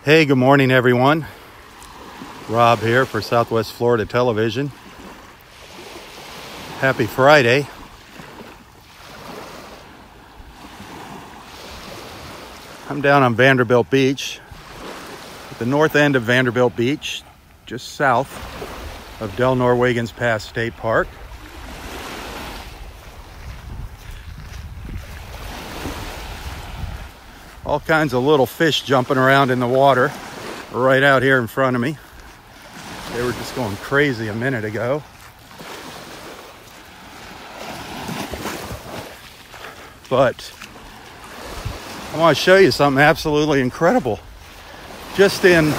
Hey, good morning, everyone. Rob here for Southwest Florida Television. Happy Friday. I'm down on Vanderbilt Beach, at the north end of Vanderbilt Beach, just south of Del Norwegians Pass State Park. All kinds of little fish jumping around in the water right out here in front of me. They were just going crazy a minute ago. But I want to show you something absolutely incredible. Just in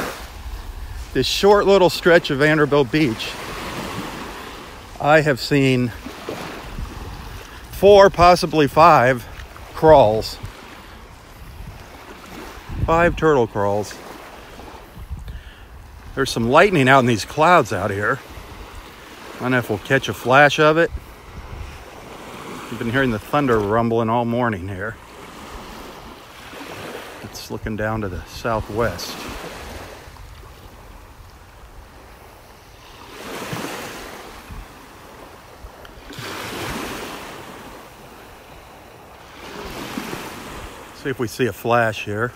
this short little stretch of Vanderbilt Beach, I have seen 4, possibly 5 crawls. 5 turtle crawls. There's some lightning out in these clouds out here. I don't know if we'll catch a flash of it. I've been hearing the thunder rumbling all morning here. It's looking down to the southwest. See if we see a flash here.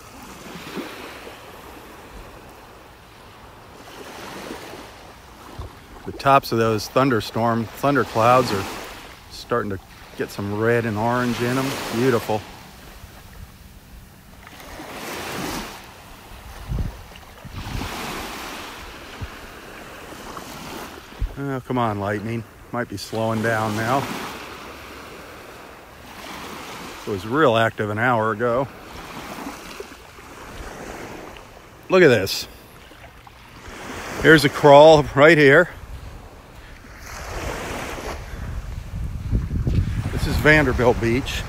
The tops of those thunder clouds are starting to get some red and orange in them. Beautiful. Oh, come on, lightning. Might be slowing down now. It was real active an hour ago. Look at this. Here's a crawl right here. This is Vanderbilt Beach.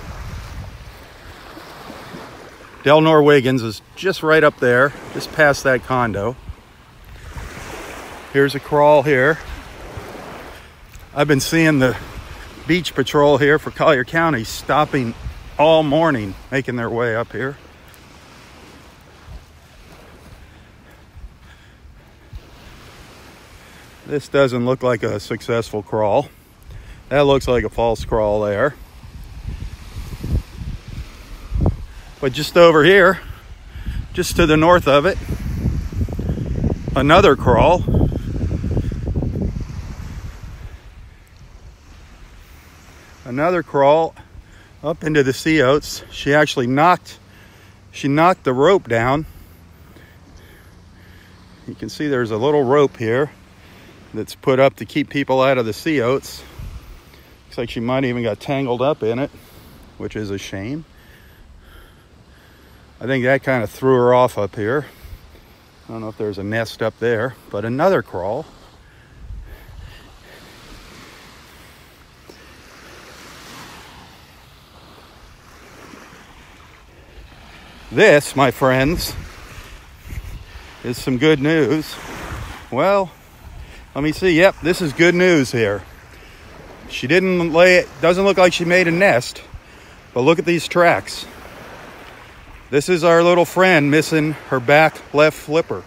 Del Norwegians is just right up there, just past that condo. Here's a crawl here. I've been seeing the beach patrol here for Collier County stopping all morning, making their way up here. This doesn't look like a successful crawl. That looks like a false crawl there. But just over here, just to the north of it, another crawl. Another crawl up into the sea oats. She actually knocked the rope down. You can see there's a little rope here that's put up to keep people out of the sea oats. Looks like she might even got tangled up in it, which is a shame. I think that kind of threw her off up here. I don't know if there's a nest up there, but another crawl. This, my friends, is some good news. Well, let me see. Yep, this is good news here. She didn't lay it, doesn't look like she made a nest, but look at these tracks. This is our little friend missing her back left flipper.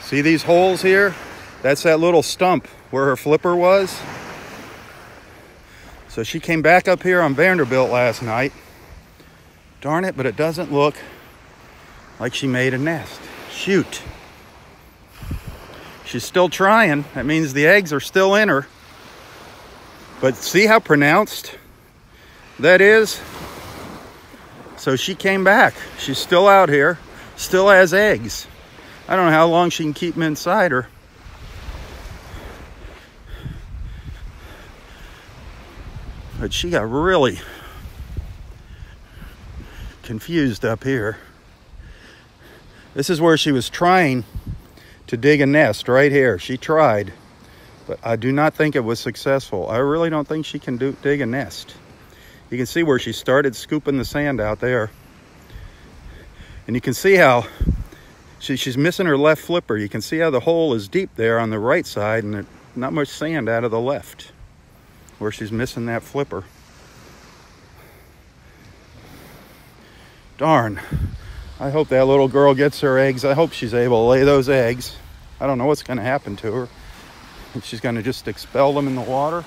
See these holes here? That's that little stump where her flipper was. So she came back up here on Vanderbilt last night. Darn it, but it doesn't look like she made a nest. Shoot. She's still trying. That means the eggs are still in her. But see how pronounced that is? So she came back. She's still out here, still has eggs. I don't know how long she can keep them inside her. But she got really confused up here. This is where she was trying to dig a nest, right here. She tried, but I do not think it was successful. I really don't think she can dig a nest. You can see where she started scooping the sand out there. And you can see how she's missing her left flipper. You can see how the hole is deep there on the right side and not much sand out of the left where she's missing that flipper. Darn. I hope that little girl gets her eggs. I hope she's able to lay those eggs. I don't know what's going to happen to her. If she's going to just expel them in the water.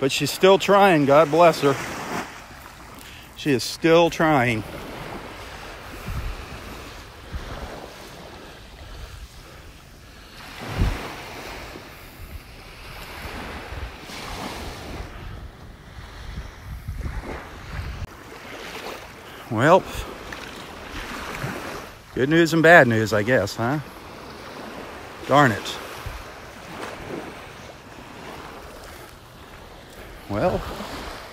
But she's still trying. God bless her. She is still trying. Well, good news and bad news, I guess, huh? Darn it. Well,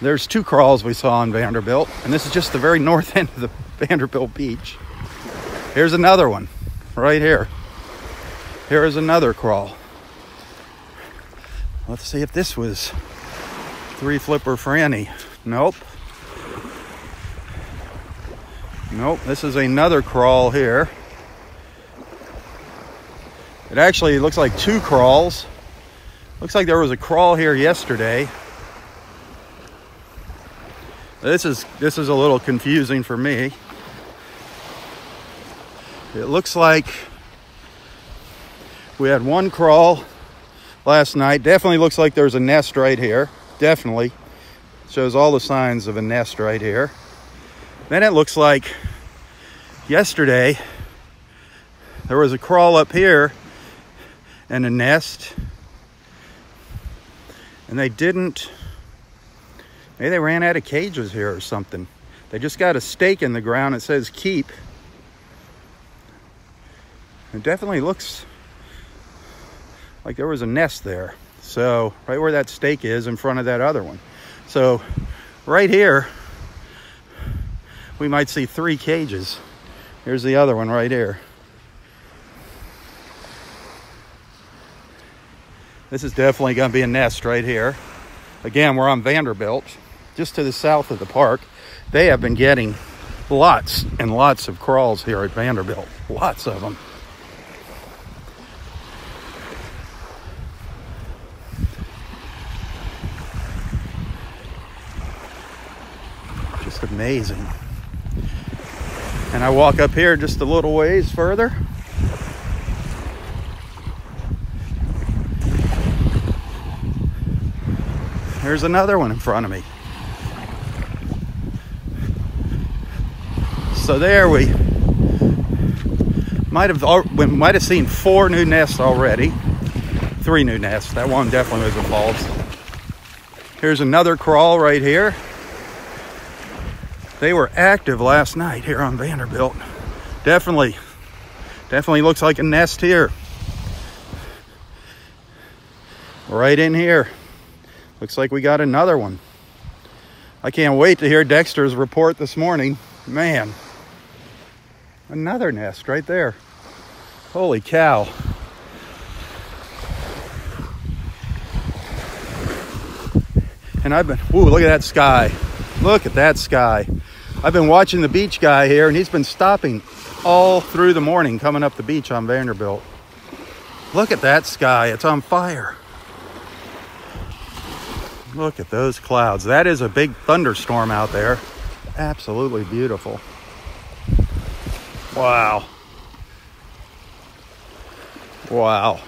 there's 2 crawls we saw in Vanderbilt, and this is just the very north end of the Vanderbilt beach. Here's another one, right here. Here is another crawl. Let's see if this was 3 flipper Franny. Nope. Nope, this is another crawl here. It actually looks like 2 crawls. Looks like there was a crawl here yesterday. This is a little confusing for me. It looks like we had 1 crawl last night. Definitely looks like there's a nest right here. Definitely. Shows all the signs of a nest right here. Then it looks like yesterday there was a crawl up here and a nest. And they didn't... Maybe they ran out of cages here or something. They just got a stake in the ground. It says keep. It definitely looks like there was a nest there. So right where that stake is in front of that other one. So right here, we might see 3 cages. Here's the other one right here. This is definitely going to be a nest right here. Again, we're on Vanderbilt, just to the south of the park. They have been getting lots and lots of crawls here at Vanderbilt. Lots of them. Just amazing. And I walk up here just a little ways further. There's another one in front of me. So there we might have seen 4 new nests already. 3 new nests. That one definitely was a false. Here's another crawl right here. They were active last night here on Vanderbilt. Definitely looks like a nest here. Right in here. Looks like we got another one. I can't wait to hear Dexter's report this morning. Man, another nest right there. Holy cow. And I've been, ooh, look at that sky. Look at that sky. I've been watching the beach guy here, and he's been stopping all through the morning coming up the beach on Vanderbilt. Look at that sky. It's on fire. Look at those clouds. That is a big thunderstorm out there. Absolutely beautiful. Wow. Wow.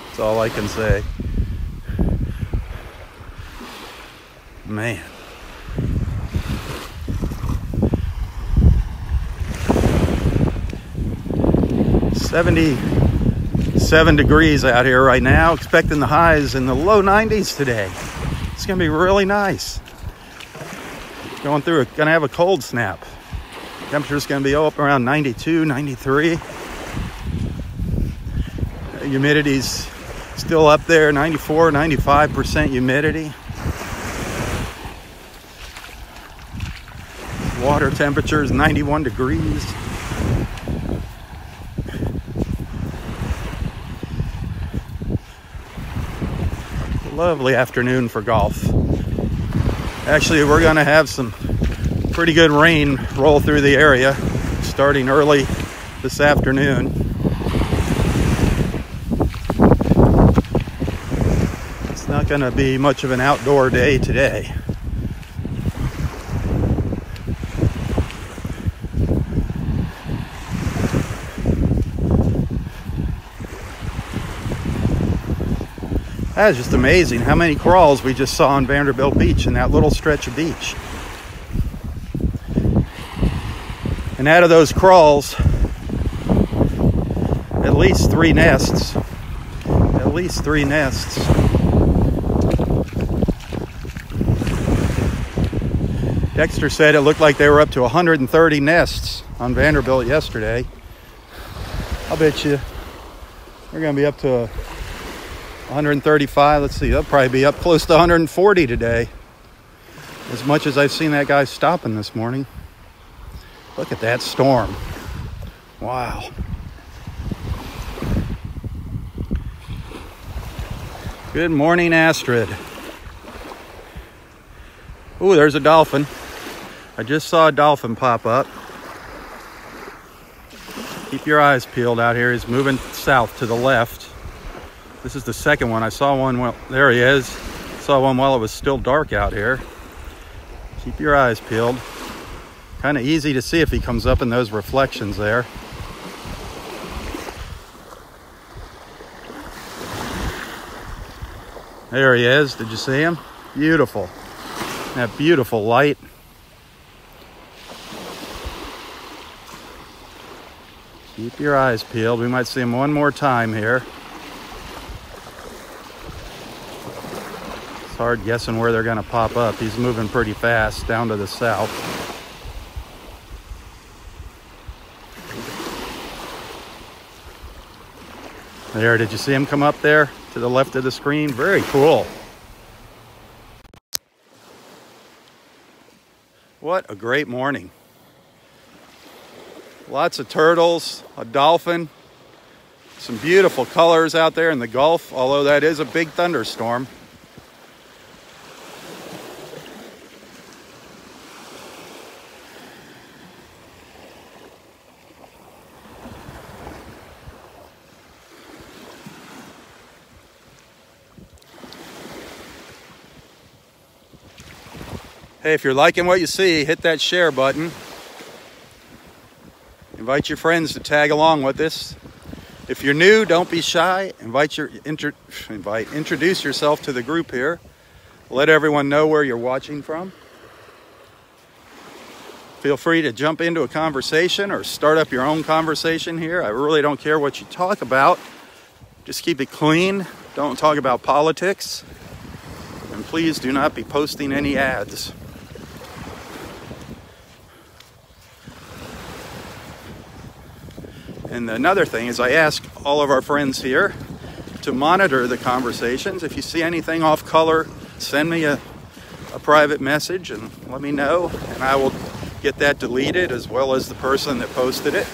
That's all I can say. Man. $77 degrees out here right now. Expecting the highs in the low 90s today. It's gonna be really nice. Going through, gonna have a cold snap. Temperature's gonna be up around 92, 93. Humidity's still up there, 94, 95% humidity. Water temperature is 91 degrees. Lovely afternoon for golf. Actually, we're going to have some pretty good rain roll through the area starting early this afternoon. It's not going to be much of an outdoor day today. That is just amazing how many crawls we just saw on Vanderbilt Beach in that little stretch of beach. And out of those crawls, at least 3 nests. At least 3 nests. Dexter said it looked like they were up to 130 nests on Vanderbilt yesterday. I'll bet you they're going to be up to 135. Let's see, they'll probably be up close to 140 today. As much as I've seen that guy stopping this morning. Look at that storm. Wow. Good morning, Astrid. Ooh, there's a dolphin. I just saw a dolphin pop up. Keep your eyes peeled out here. He's moving south to the left. This is the second one. I saw one, well, there he is. Saw one while it was still dark out here. Keep your eyes peeled. Kind of easy to see if he comes up in those reflections there. There he is. Did you see him? Beautiful. That beautiful light. Keep your eyes peeled. We might see him one more time here. It's hard guessing where they're going to pop up. He's moving pretty fast down to the south. There, did you see him come up there to the left of the screen? Very cool. What a great morning. Lots of turtles, a dolphin, some beautiful colors out there in the Gulf, although that is a big thunderstorm. Hey, if you're liking what you see, hit that share button. Invite your friends to tag along with this. If you're new, don't be shy. Introduce yourself to the group here. Let everyone know where you're watching from. Feel free to jump into a conversation or start up your own conversation here. I really don't care what you talk about. Just keep it clean. Don't talk about politics. And please do not be posting any ads. And another thing is I ask all of our friends here to monitor the conversations. If you see anything off color, send me a private message and let me know, and I will get that deleted as well as the person that posted it.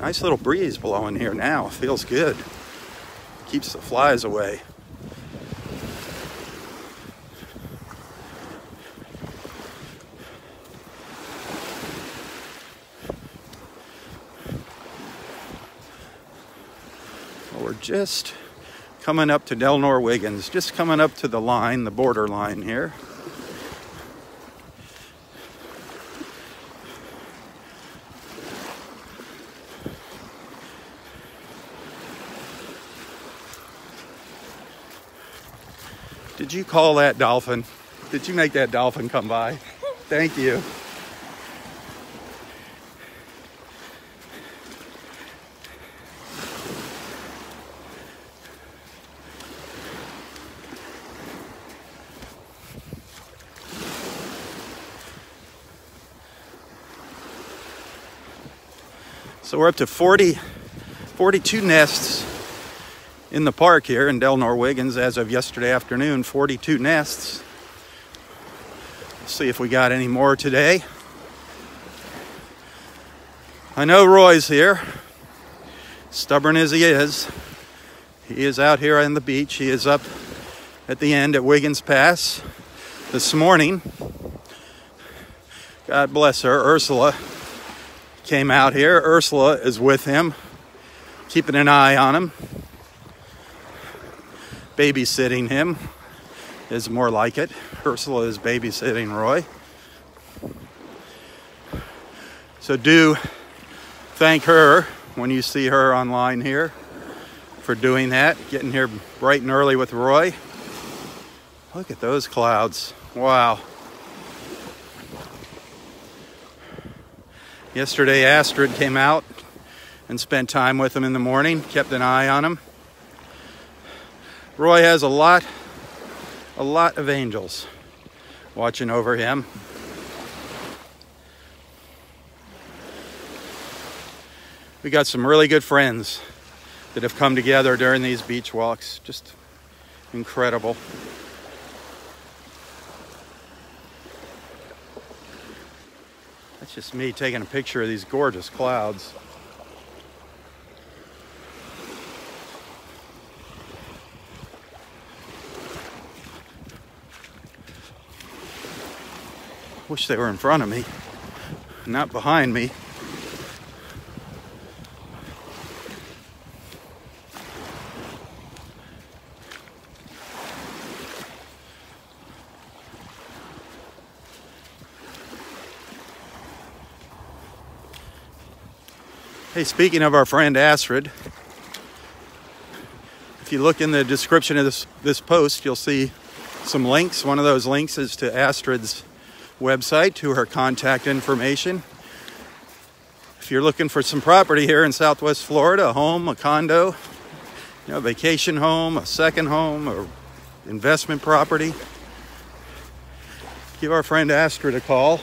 Nice little breeze blowing here now. Feels good. Keeps the flies away. We're just coming up to Delnor Wiggins, just coming up to the line, the border line here. Did you call that dolphin? Did you make that dolphin come by? Thank you. So we're up to 42 nests in the park here in Delnor Wiggins as of yesterday afternoon. 42 nests. Let's see if we got any more today. I know Roy's here, stubborn as he is. He is out here on the beach. He is up at the end at Wiggins Pass this morning. God bless her. Ursula came out here. Ursula is with him, keeping an eye on him. Babysitting him is more like it. Ursula is babysitting Roy. So do thank her when you see her online here for doing that, getting here bright and early with Roy. Look at those clouds. Wow. Yesterday, Astrid came out and spent time with him in the morning, kept an eye on him. Roy has a lot of angels watching over him. We got some really good friends that have come together during these beach walks. Just incredible. That's just me taking a picture of these gorgeous clouds. Wish they were in front of me, not behind me. Hey, speaking of our friend Astrid, if you look in the description of this post, you'll see some links. One of those links is to Astrid's website, to her contact information. If you're looking for some property here in Southwest Florida, a home, a condo, a vacation home, a second home, or investment property, give our friend Astrid a call.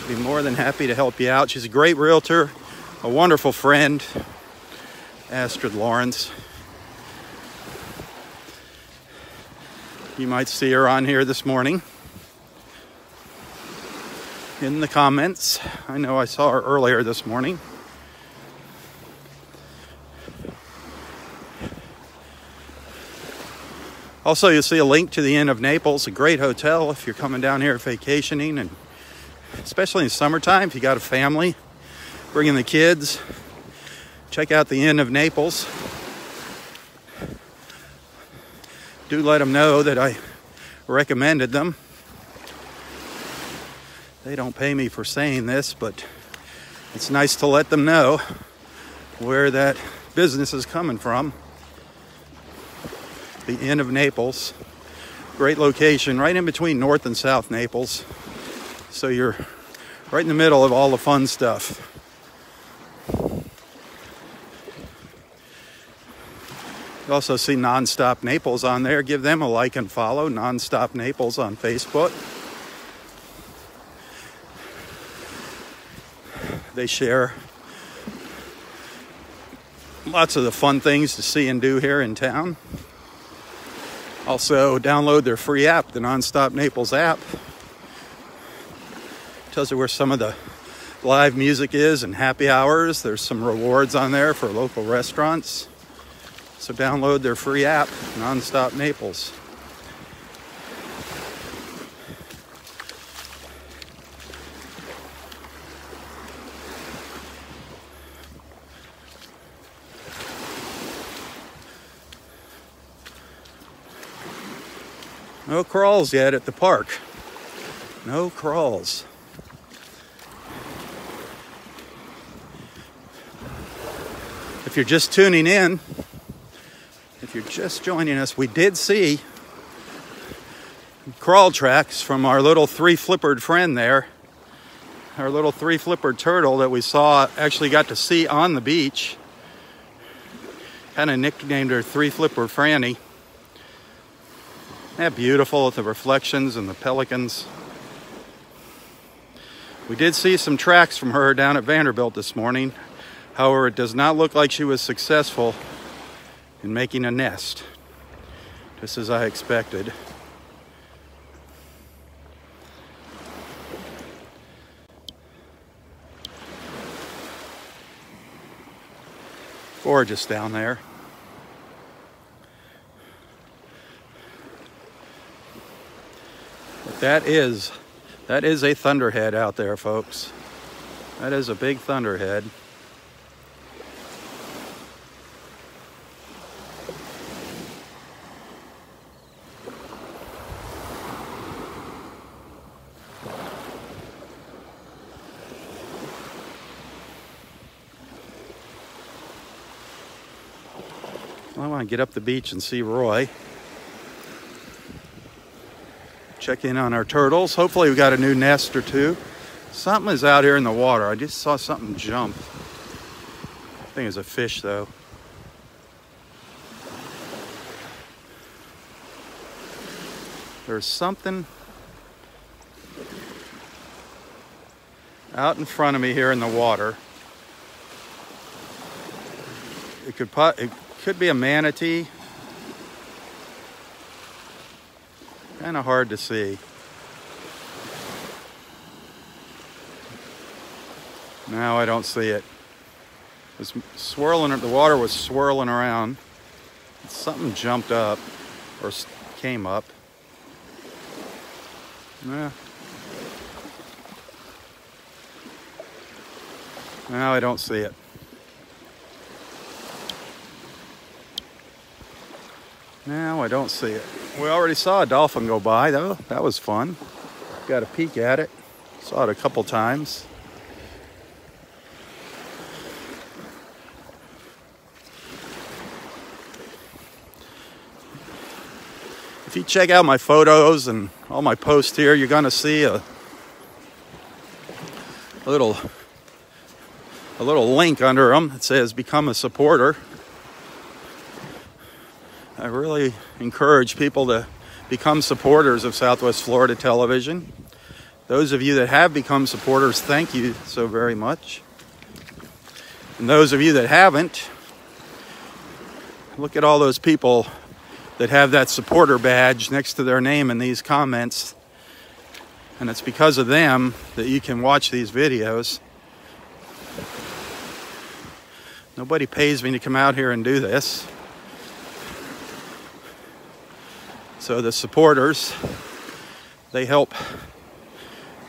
Be more than happy to help you out. She's a great realtor, a wonderful friend, Astrid Lawrence. You might see her on here this morning in the comments. I know I saw her earlier this morning. Also, you'll see a link to the Inn of Naples, a great hotel if you're coming down here vacationing, and especially in summertime, if you got a family, bringing the kids, check out the Inn of Naples. Do let them know that I recommended them. They don't pay me for saying this, but it's nice to let them know where that business is coming from. The Inn of Naples, great location, right in between North and South Naples. So you're right in the middle of all the fun stuff. You also see Nonstop Naples on there. Give them a like and follow. Nonstop Naples on Facebook. They share lots of the fun things to see and do here in town. Also, download their free app, the Nonstop Naples app. Tells you where some of the live music is and happy hours. There's some rewards on there for local restaurants. So download their free app, Nonstop Naples. No crawls yet at the park. No crawls. If you're just tuning in, if you're just joining us, we did see crawl tracks from our little three-flippered friend there. Our little three-flippered turtle that we actually got to see on the beach. Kind of nicknamed her Three-Flipper Franny. Isn't that beautiful with the reflections and the pelicans? We did see some tracks from her down at Vanderbilt this morning. However, it does not look like she was successful in making a nest, just as I expected. Gorgeous down there. But that is a thunderhead out there, folks. That is a big thunderhead. I want to get up the beach and see Roy. Check in on our turtles. Hopefully we got a new nest or two. Something is out here in the water. I just saw something jump. I think it's a fish though. There's something out in front of me here in the water. It could be a manatee. Kind of hard to see. Now I don't see it. It's swirling. The water was swirling around. Something jumped up or came up. Yeah. Now I don't see it. Now I don't see it. We already saw a dolphin go by though. That was fun. Got a peek at it. Saw it a couple times. If you check out my photos and all my posts here, you're going to see a little link under them that says become a supporter. I really encourage people to become supporters of Southwest Florida Television. Those of you that have become supporters, thank you so very much. And those of you that haven't, look at all those people that have that supporter badge next to their name in these comments. And it's because of them that you can watch these videos. Nobody pays me to come out here and do this. So the supporters, they help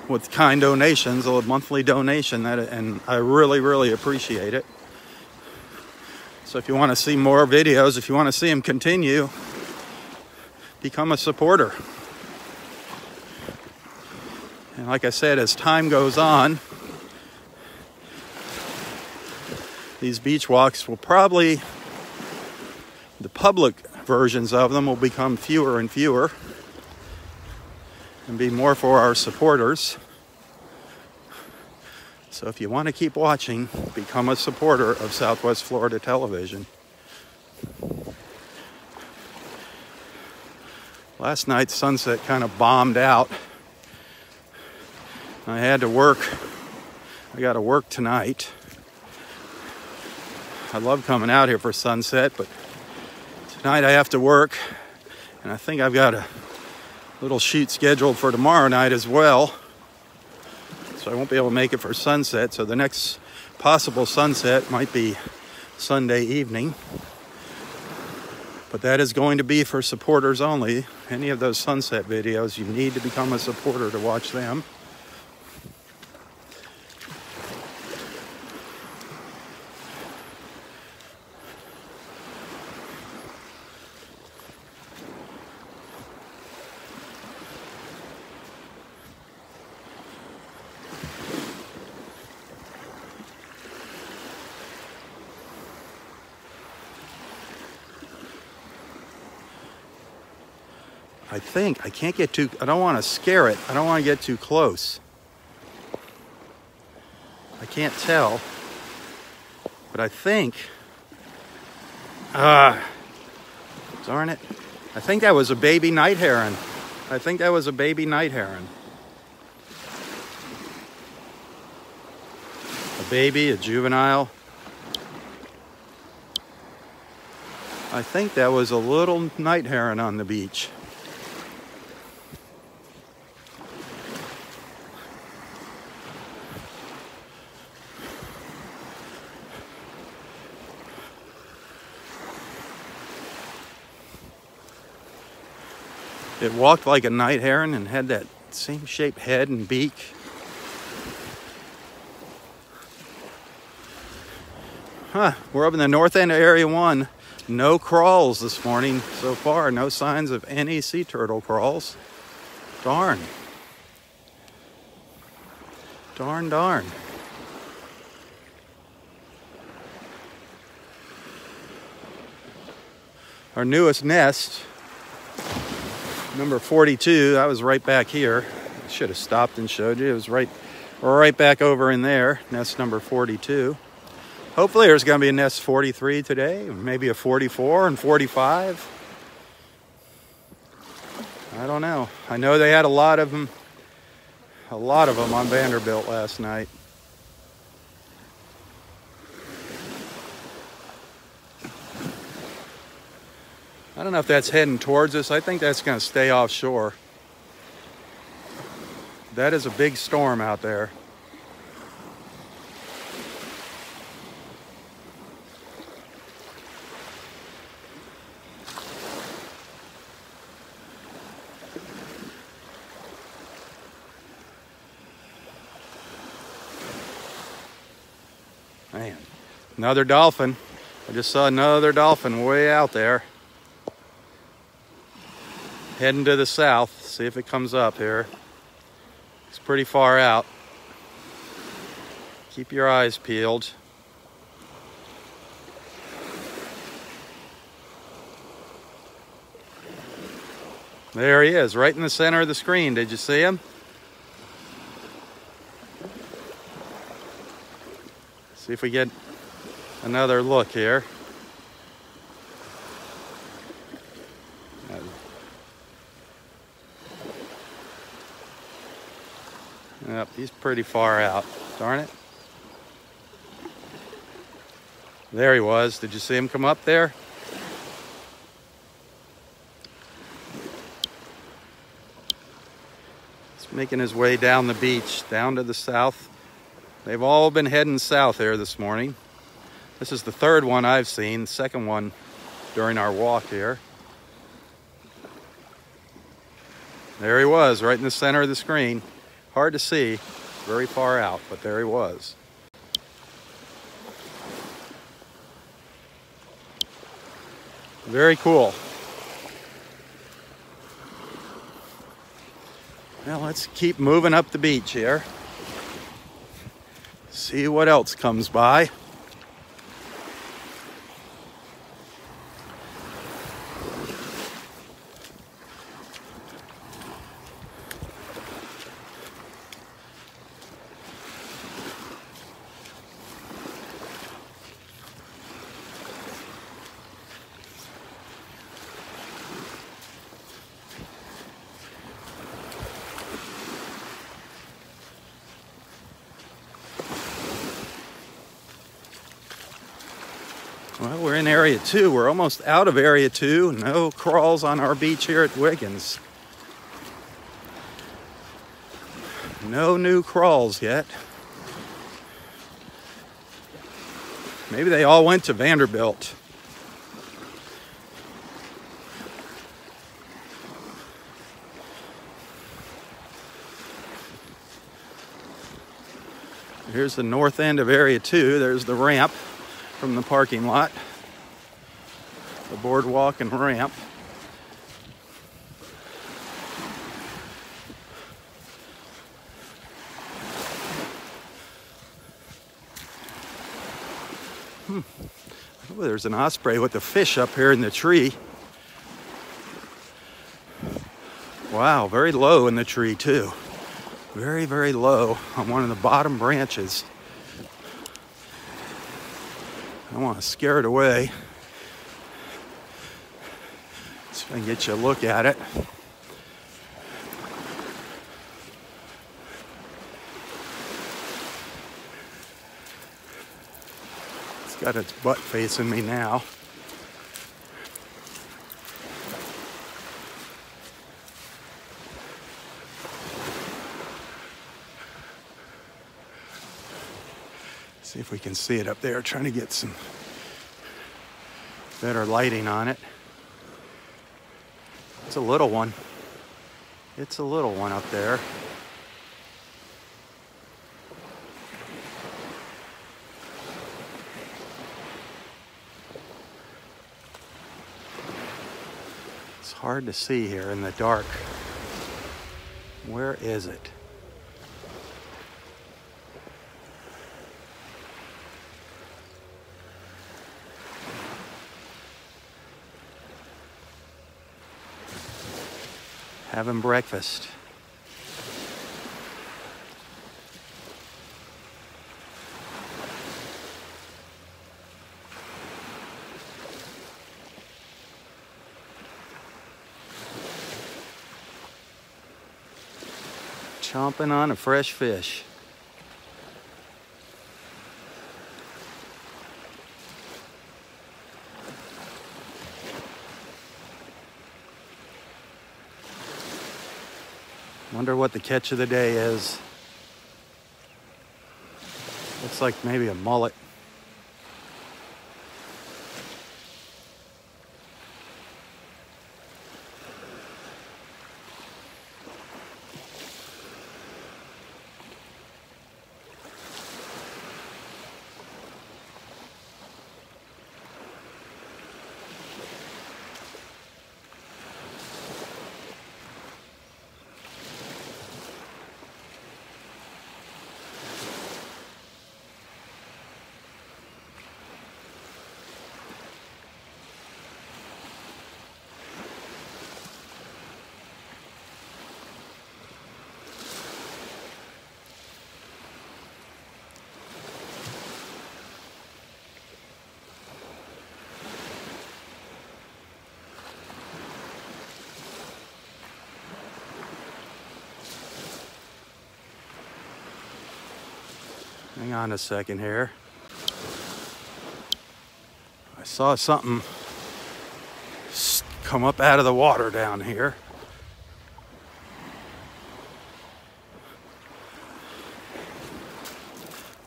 with kind donations, a monthly donation, and I really, really appreciate it. So if you want to see more videos, if you want to see them continue, become a supporter. And like I said, as time goes on, these beach walks will probably, the public versions of them will become fewer and fewer and be more for our supporters. So if you want to keep watching, become a supporter of Southwest Florida Television. Last night, sunset kind of bombed out. I had to work. I got to work tonight. I love coming out here for sunset, but tonight I have to work, and I think I've got a little shoot scheduled for tomorrow night as well. So I won't be able to make it for sunset. So the next possible sunset might be Sunday evening. But that is going to be for supporters only. Any of those sunset videos, you need to become a supporter to watch them. I think I can't get too, I don't want to scare it. I don't want to get too close. I can't tell, but I think, darn it. I think that was a baby night heron. I think that was a baby night heron. A baby, a juvenile. I think that was a little night heron on the beach. It walked like a night heron and had that same shaped head and beak. We're up in the north end of Area 1. No crawls this morning so far. No signs of any sea turtle crawls. Darn. Darn, darn. our newest nest, number 42. That was right back here. I should have stopped and showed you. It was right back over in there, nest number 42. Hopefully there's going to be a nest 43 today, maybe a 44 and 45. I don't know. I know they had a lot of them on Vanderbilt last night. I don't know if that's heading towards us. I think that's going to stay offshore. That is a big storm out there. Man, another dolphin. I just saw another dolphin way out there. Heading to the south, see if it comes up here. It's pretty far out. Keep your eyes peeled. There he is, right in the center of the screen. Did you see him? See if we get another look here. Yep, he's pretty far out. Darn it. There he was. Did you see him come up there? He's making his way down the beach, down to the south. They've all been heading south here this morning. This is the third one I've seen, the second one during our walk here. There he was, right in the center of the screen. Hard to see, very far out, but there he was. Very cool. Now let's keep moving up the beach here. See what else comes by. Well, we're in Area 2. We're almost out of Area 2. No crawls on our beach here at Wiggins. No new crawls yet. Maybe they all went to Vanderbilt. Here's the north end of Area 2. There's the ramp from the parking lot. The boardwalk and ramp. Oh, there's an osprey with a fish up here in the tree. Wow, very low in the tree too. Very, very low on one of the bottom branches. I want to scare it away. See if I can get you a look at it. It's got its butt facing me now. See if we can see it up there, trying to get some better lighting on it. It's a little one. It's a little one up there. It's hard to see here in the dark. Where is it? having breakfast. Chomping on a fresh fish. Wonder what the catch of the day is. Looks like maybe a mullet. Hang on a second here. I saw something come up out of the water down here.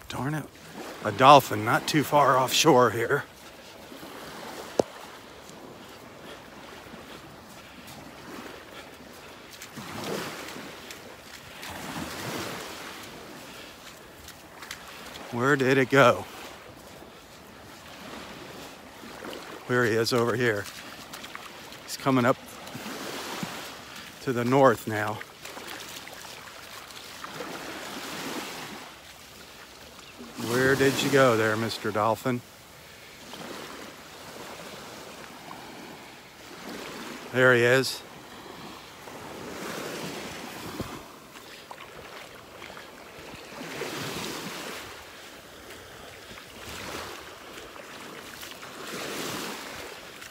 Darn it. A dolphin not too far offshore here. Where did it go? Where he is over here. He's coming up to the north now. Where did you go there, Mr. Dolphin? There he is.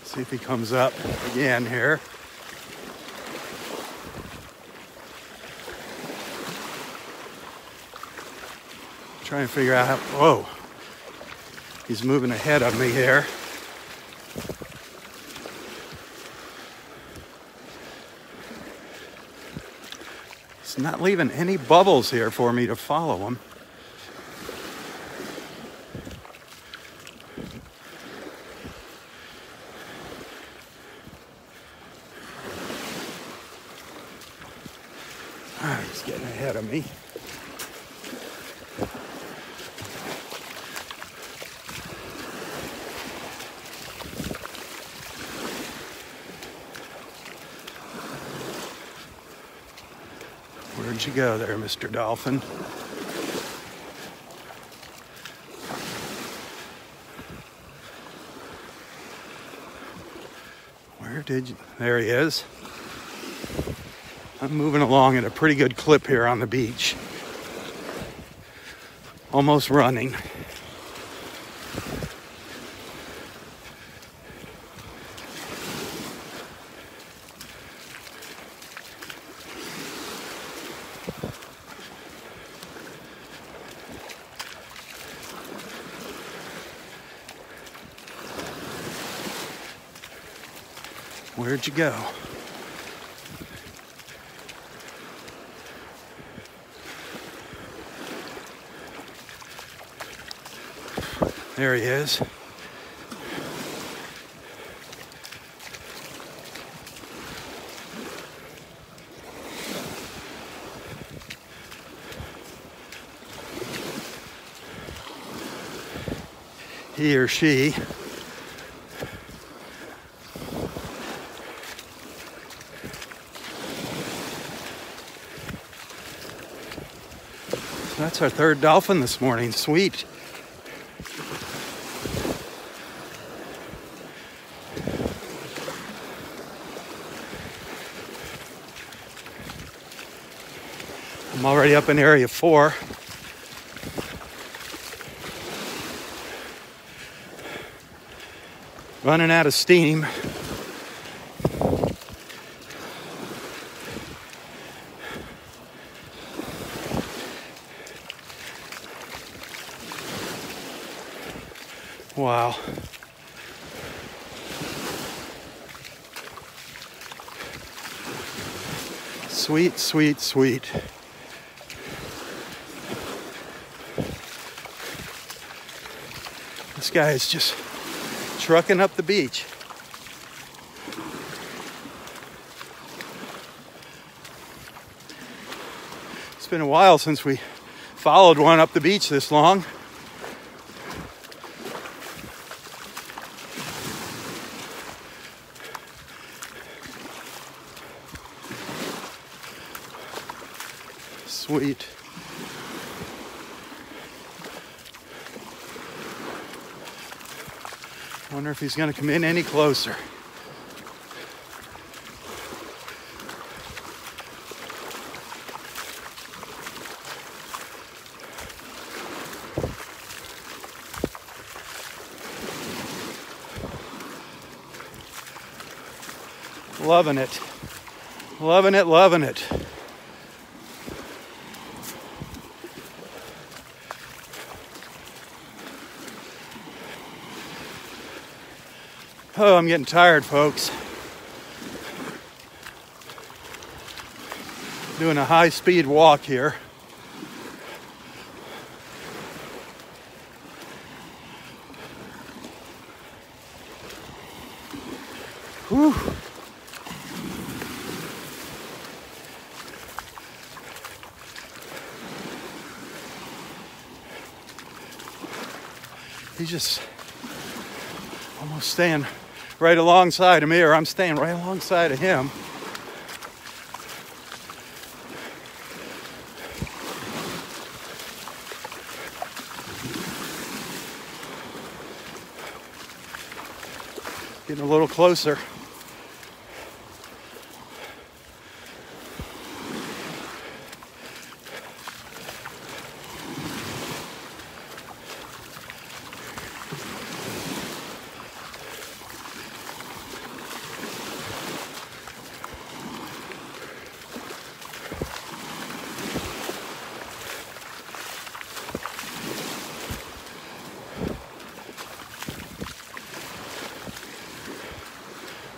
See if he comes up again here. Trying to figure out how, whoa. He's moving ahead of me here. He's not leaving any bubbles here for me to follow him. He's getting ahead of me. Where'd you go there, Mr. Dolphin? Where did you? There he is. I'm moving along at a pretty good clip here on the beach. Almost running. Where'd you go? There he is. He or she. That's our third dolphin this morning. Sweet. I'm already up in area 4. Running out of steam. Wow. Sweet, sweet, sweet. This guy is just trucking up the beach. It's been a while since we followed one up the beach this long. Sweet. Wonder if he's going to come in any closer. Loving it. Loving it, loving it. Oh, I'm getting tired, folks. Doing a high-speed walk here. Whew. He's just almost staying right alongside of me, or I'm staying right alongside of him. Getting a little closer.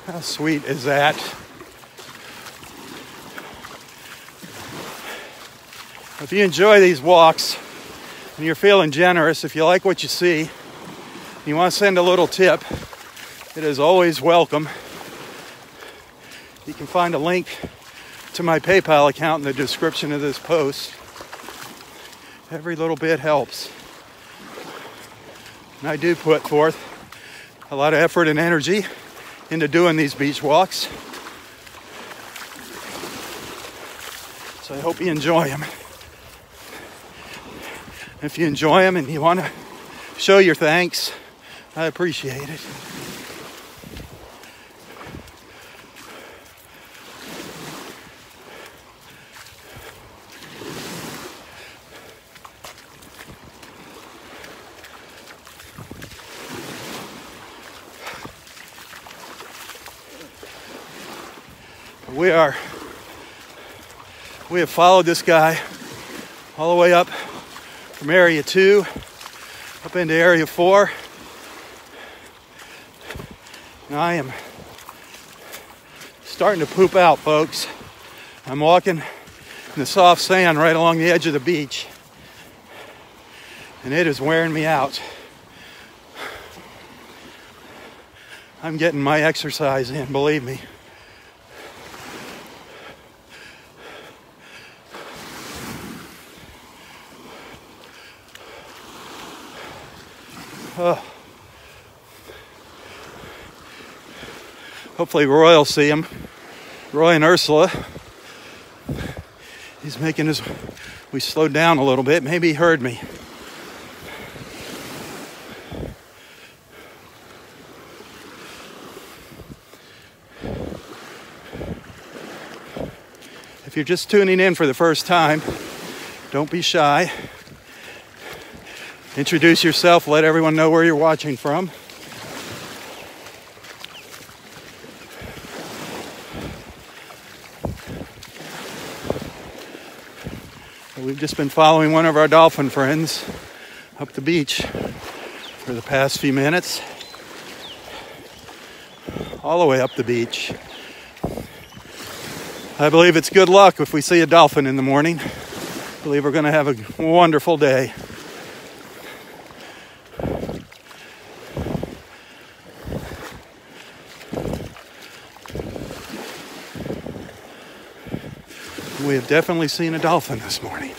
How sweet is that? If you enjoy these walks and you're feeling generous, if you like what you see, you want to send a little tip, it is always welcome. You can find a link to my PayPal account in the description of this post. Every little bit helps. And I do put forth a lot of effort and energy into doing these beach walks. So I hope you enjoy them. If you enjoy them and you want to show your thanks, I appreciate it. We have followed this guy all the way up from area 2 up into area 4. And I am starting to poop out, folks. I'm walking in the soft sand right along the edge of the beach, and it is wearing me out. I'm getting my exercise in, believe me. Hopefully Roy will see him. Roy and Ursula. He's making his... We slowed down a little bit. Maybe he heard me. If you're just tuning in for the first time, Don't be shy. Introduce yourself. Let everyone know where you're watching from. We've just been following one of our dolphin friends up the beach for the past few minutes. All the way up the beach. I believe it's good luck if we see a dolphin in the morning. I believe we're going to have a wonderful day. We have definitely seen a dolphin this morning.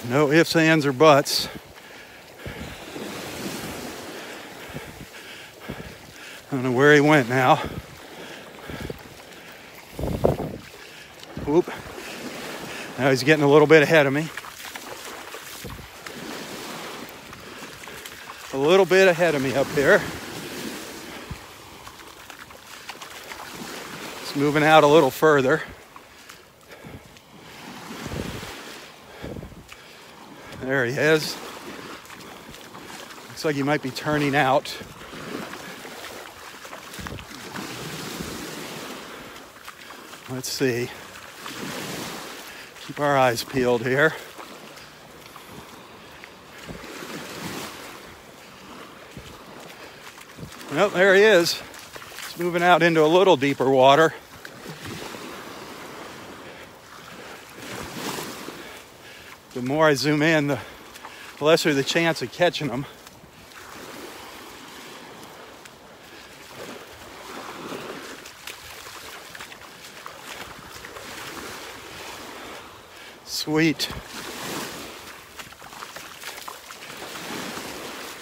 No ifs, ands, or buts. I don't know where he went now. Whoop. Now he's getting a little bit ahead of me. A little bit ahead of me up here. He's moving out a little further. There he is. Looks like he might be turning out. Let's see. Keep our eyes peeled here. Well, there he is. He's moving out into a little deeper water. The more I zoom in, the lesser the chance of catching them. Sweet.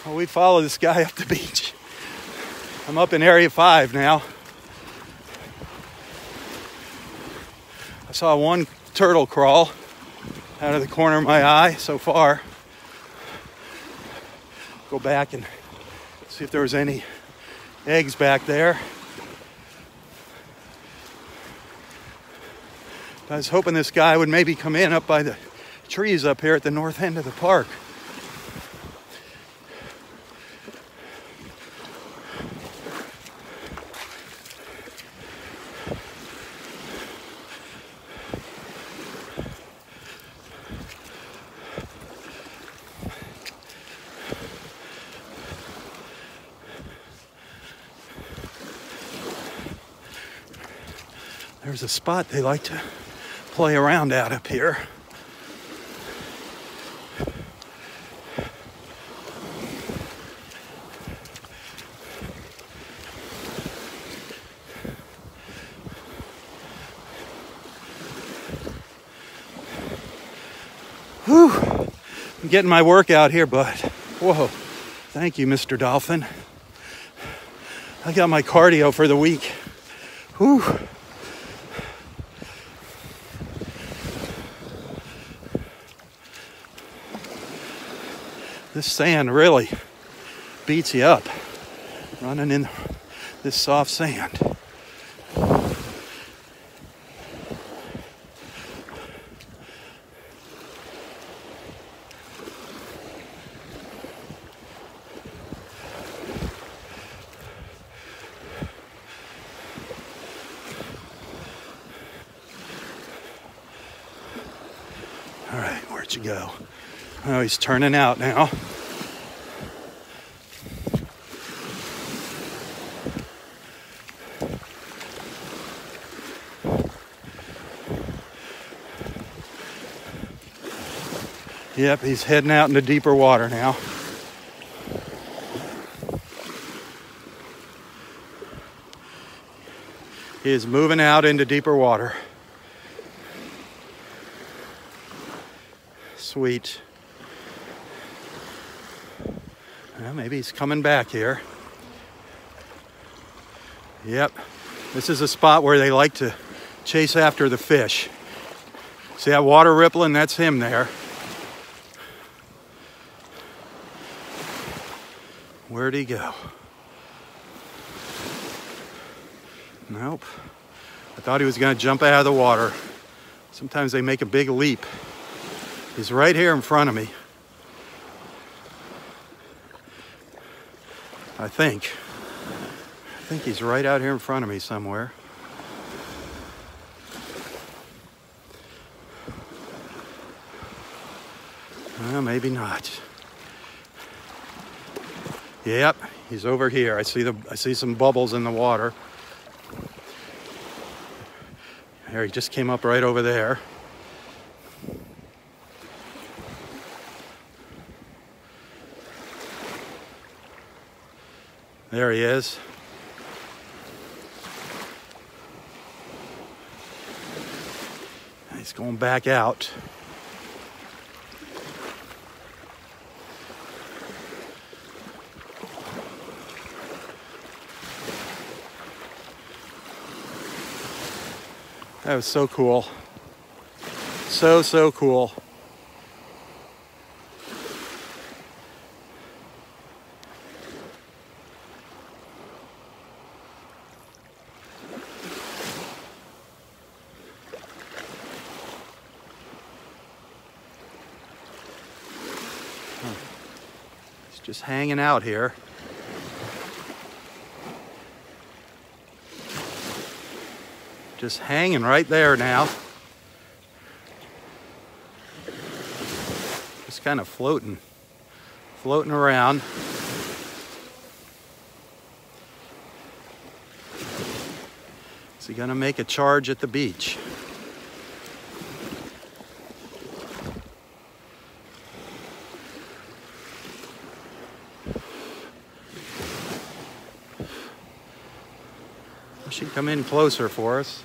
Well, we follow this guy up the beach. I'm up in Area 5 now. I saw one turtle crawl out of the corner of my eye so far. Go back and see if there was any eggs back there. I was hoping this guy would maybe come in up by the trees up here at the north end of the park. There's a spot they like to play around at up here. Whew. I'm getting my workout here, bud. Whoa. Thank you, Mr. Dolphin. I got my cardio for the week. Whew. This sand really beats you up, running in this soft sand. All right, where'd you go? Oh, he's turning out now. Yep, he's heading out into deeper water now. He is moving out into deeper water. Sweet. Well, maybe he's coming back here. Yep. This is a spot where they like to chase after the fish. See that water rippling? That's him there. Where'd he go? Nope. I thought he was going to jump out of the water. Sometimes they make a big leap. He's right here in front of me. I think he's right out here in front of me somewhere. Well, maybe not. Yep, he's over here. I see some bubbles in the water. There, he just came up right over there. There he is. He's going back out. That was so cool. So cool. He's just hanging out here. Just hanging right there now. Just kind of floating around. Is he gonna make a charge at the beach? She'd come in closer for us.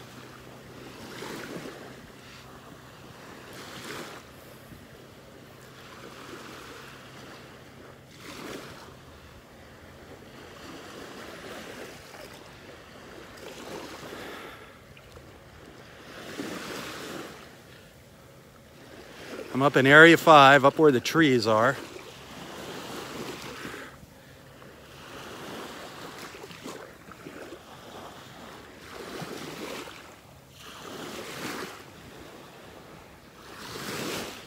I'm up in Area 5, up where the trees are.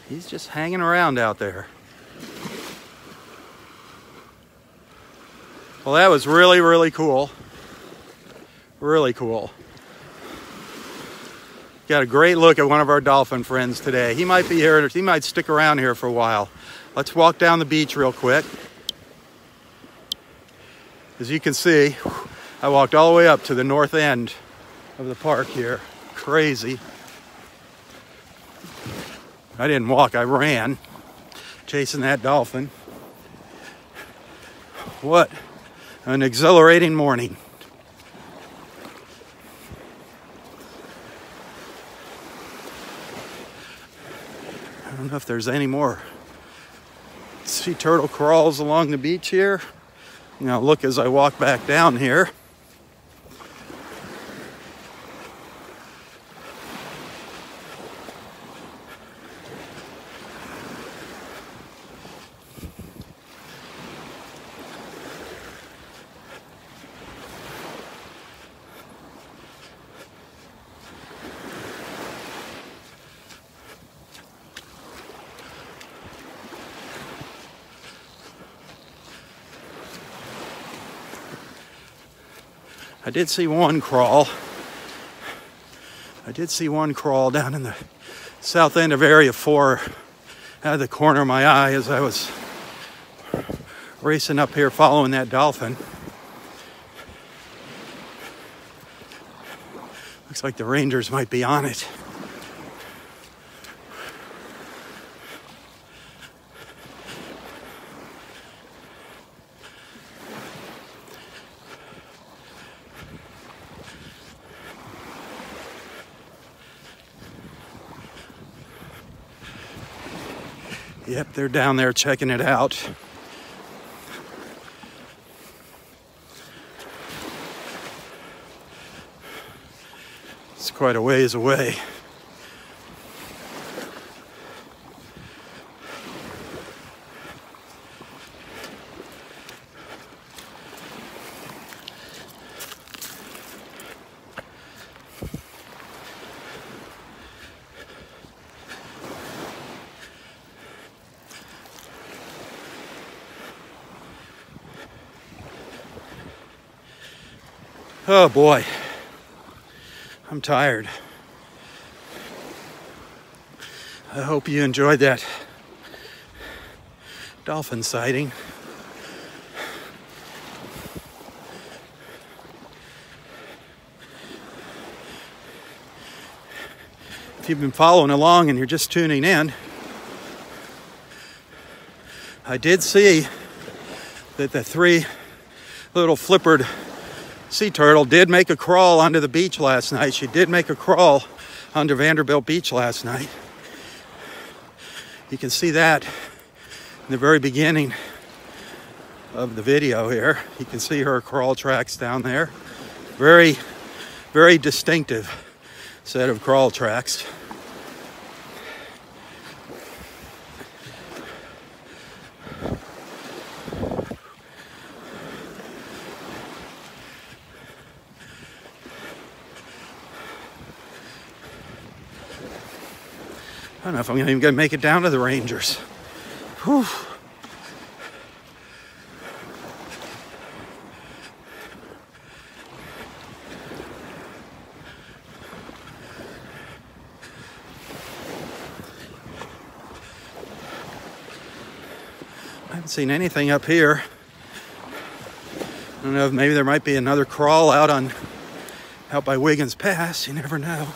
He's just hanging around out there. Well, that was really cool. Really cool. Got a great look at one of our dolphin friends today. He might be here, he might stick around here for a while. Let's walk down the beach real quick. As you can see, I walked all the way up to the north end of the park here. Crazy. I didn't walk, I ran, chasing that dolphin. What an exhilarating morning. I don't know if there's any more sea turtle crawls along the beach here. Now look as I walk back down here. I did see one crawl. Down in the south end of Area 4 out of the corner of my eye as I was racing up here following that dolphin. Looks like the Rangers might be on it. Yep, they're down there checking it out. It's quite a ways away. Oh boy, I'm tired. I hope you enjoyed that dolphin sighting. If you've been following along and you're just tuning in, I did see that the 3 little flippered sea turtle did make a crawl onto the beach last night. She did make a crawl onto Vanderbilt Beach last night. You can see that in the very beginning of the video here. You can see her crawl tracks down there. Very, very distinctive set of crawl tracks. I don't know if I'm even going to make it down to the Rangers. Whew. I haven't seen anything up here. I don't know if maybe there might be another crawl out by Wiggins Pass. You never know.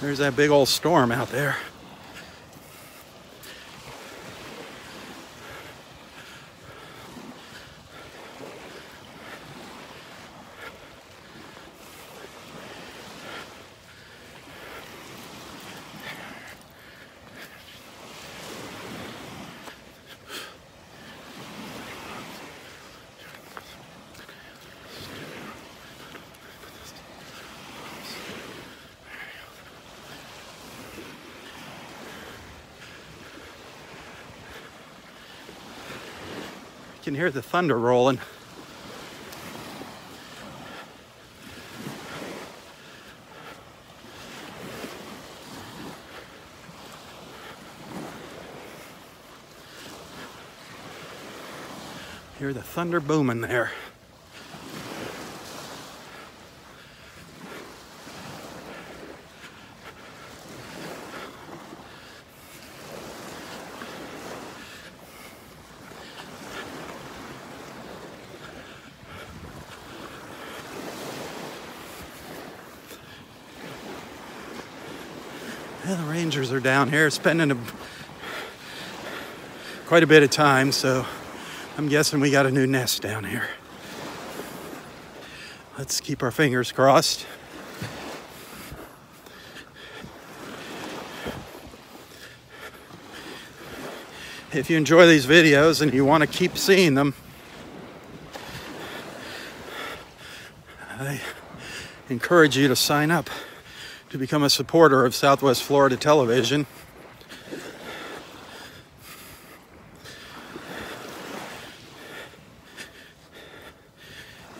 There's that big old storm out there. You can hear the thunder rolling. Hear the thunder booming there. Yeah, the Rangers are down here spending quite a bit of time, so I'm guessing we got a new nest down here. Let's keep our fingers crossed. If you enjoy these videos and you want to keep seeing them, I encourage you to sign up to become a supporter of Southwest Florida Television.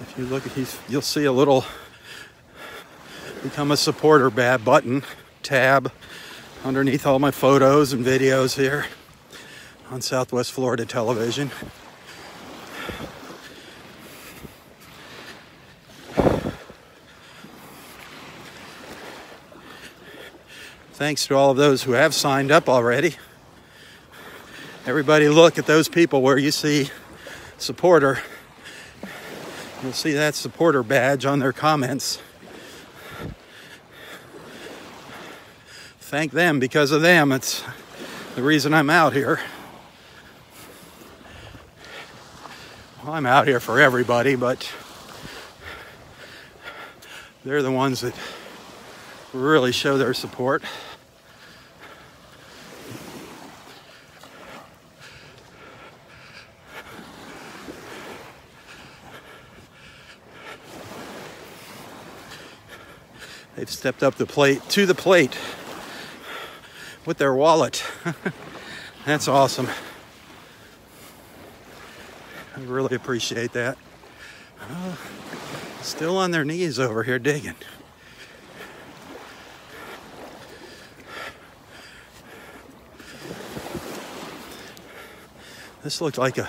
If you look at these, you'll see a little become a supporter button tab underneath all my photos and videos here on Southwest Florida Television. Thanks to all of those who have signed up already. Everybody look at those people where you see supporter. You'll see that supporter badge on their comments. Thank them. Because of them, it's the reason I'm out here. Well, I'm out here for everybody, but they're the ones that really show their support. They've stepped up to the plate with their wallet. That's awesome. I really appreciate that. Still on their knees over here digging. This looked like a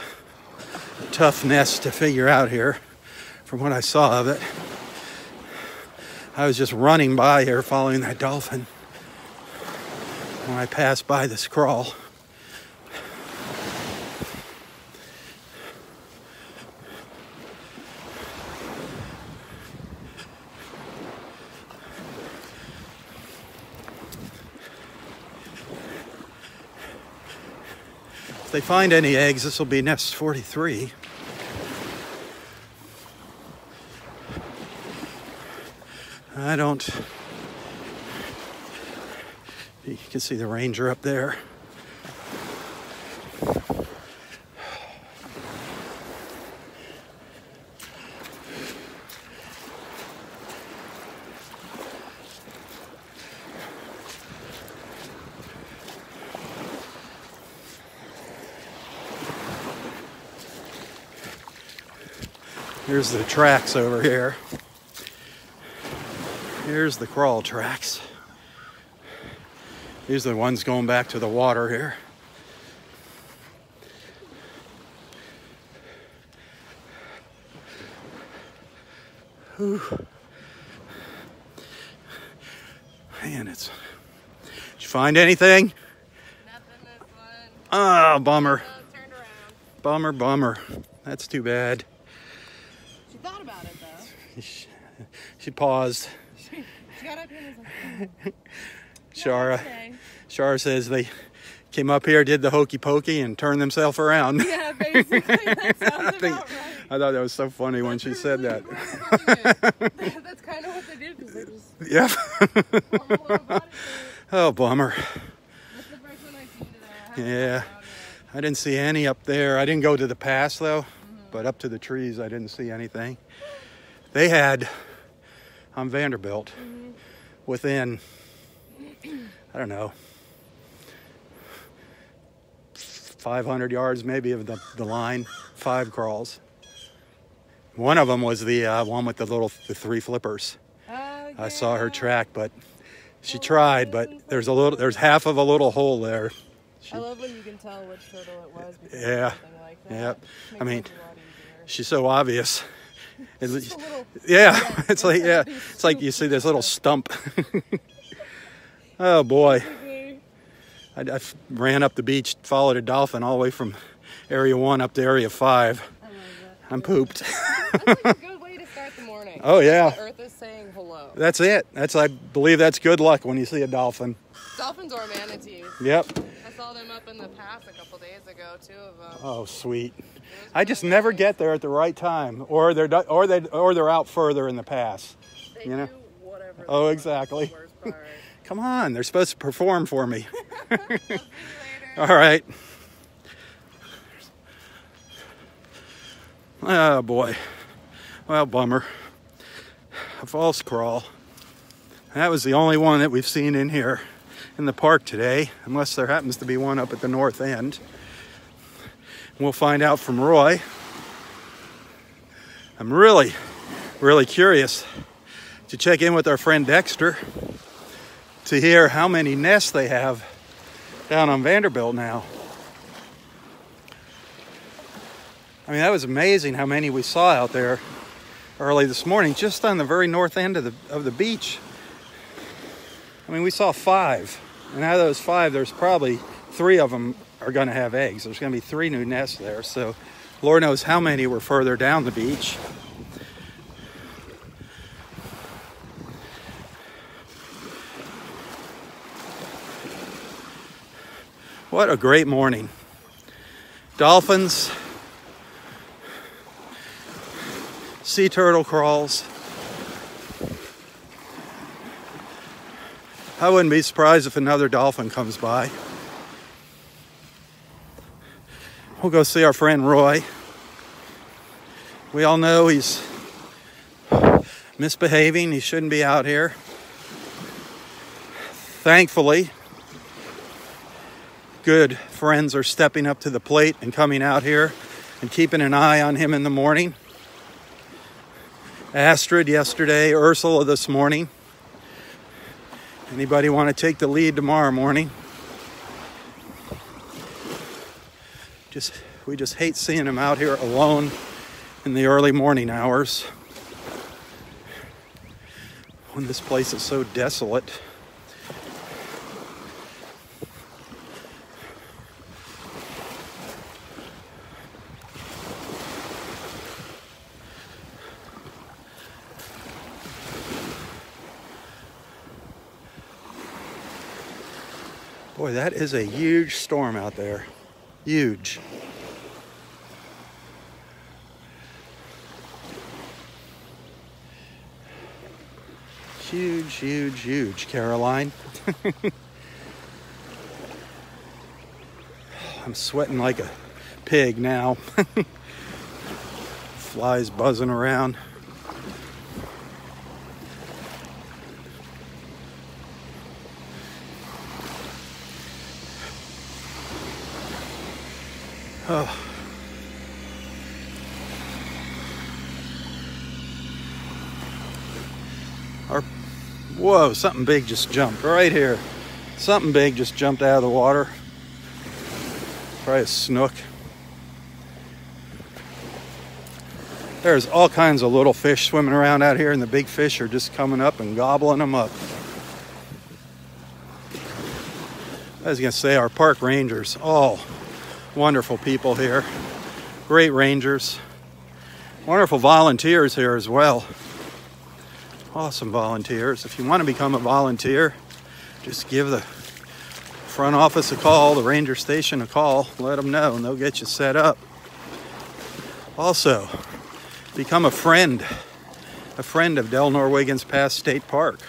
tough nest to figure out here from what I saw of it. I was just running by here following that dolphin when I passed by this crawl. If they find any eggs, this will be nest 43. I don't... You can see the ranger up there. Here's the tracks over here. Here's the crawl tracks. These are the ones going back to the water here. Whew. Man, it's... Did you find anything? Nothing this one. Oh, bummer. Turned around. Bummer, bummer. That's too bad. She thought about it though. She paused. She got up here and was like, Shara says they came up here, did the hokey pokey, and turned themselves around. yeah, basically. That sounds about right. I thought that was so funny when she said that. That's kind of what they did because they just... Yeah. Oh, bummer. That's the first one I seen today. Yeah. I didn't see any up there. I didn't go to the pass, though. But up to the trees, I didn't see anything. They had, on Vanderbilt, within, I don't know, 500 yards maybe of the line, 5 crawls. One of them was the one with the 3 flippers. Yeah. I saw her track, but she tried, but there's half of a little hole there. I love when you can tell which turtle it was. Yeah. Like Yeah. Makes I mean, life a lot easier. she's so obvious. Just a little, It's like, yeah, it's like you see this little stump. Oh boy. I ran up the beach, followed a dolphin all the way from area 1 up to area 5. I love that. I'm pooped. That's like a good way to start the morning. Oh yeah. The earth is saying hello. That's it. I believe that's good luck when you see a dolphin. Dolphins or manatees. Yep. I saw them up in the pass a couple days ago, 2 of them. Oh sweet. I just never get there at the right time, or they're out further in the pass. They You know? do whatever they Oh want. exactly. That's the worst part. Come on, they're supposed to perform for me. I'll see you later. All right. Oh boy. Well, bummer. A false crawl. That was the only one that we've seen in here in the park today, unless there happens to be one up at the north end. We'll find out from Roy. I'm really curious to check in with our friend Dexter to hear how many nests they have down on Vanderbilt now. I mean, that was amazing how many we saw out there early this morning, just on the very north end of the beach. I mean, we saw 5, and out of those 5, there's probably 3 of them are going to have eggs. There's going to be 3 new nests there, so Lord knows how many were further down the beach. What a great morning. Dolphins, sea turtle crawls. I wouldn't be surprised if another dolphin comes by. We'll go see our friend Roy. We all know he's misbehaving. He shouldn't be out here. Thankfully, good friends are stepping up to the plate and coming out here and keeping an eye on him in the morning. Astrid yesterday, Ursula this morning. Anybody want to take the lead tomorrow morning? Just We just hate seeing them out here alone in the early morning hours when this place is so desolate. Boy, that is a huge storm out there. Huge. Huge, huge, huge, Caroline. I'm sweating like a pig now. Flies buzzing around. Oh. Whoa, something big just jumped right here. Something big just jumped out of the water. Probably a snook. There's all kinds of little fish swimming around out here, and the big fish are just coming up and gobbling them up. I was going to say, our park rangers, all wonderful people here. Great rangers. Wonderful volunteers here as well. Awesome volunteers. If you want to become a volunteer, just give the front office a call, the ranger station a call, let them know, and they'll get you set up. Also, become a friend of Del Norwiggins Pass State Park.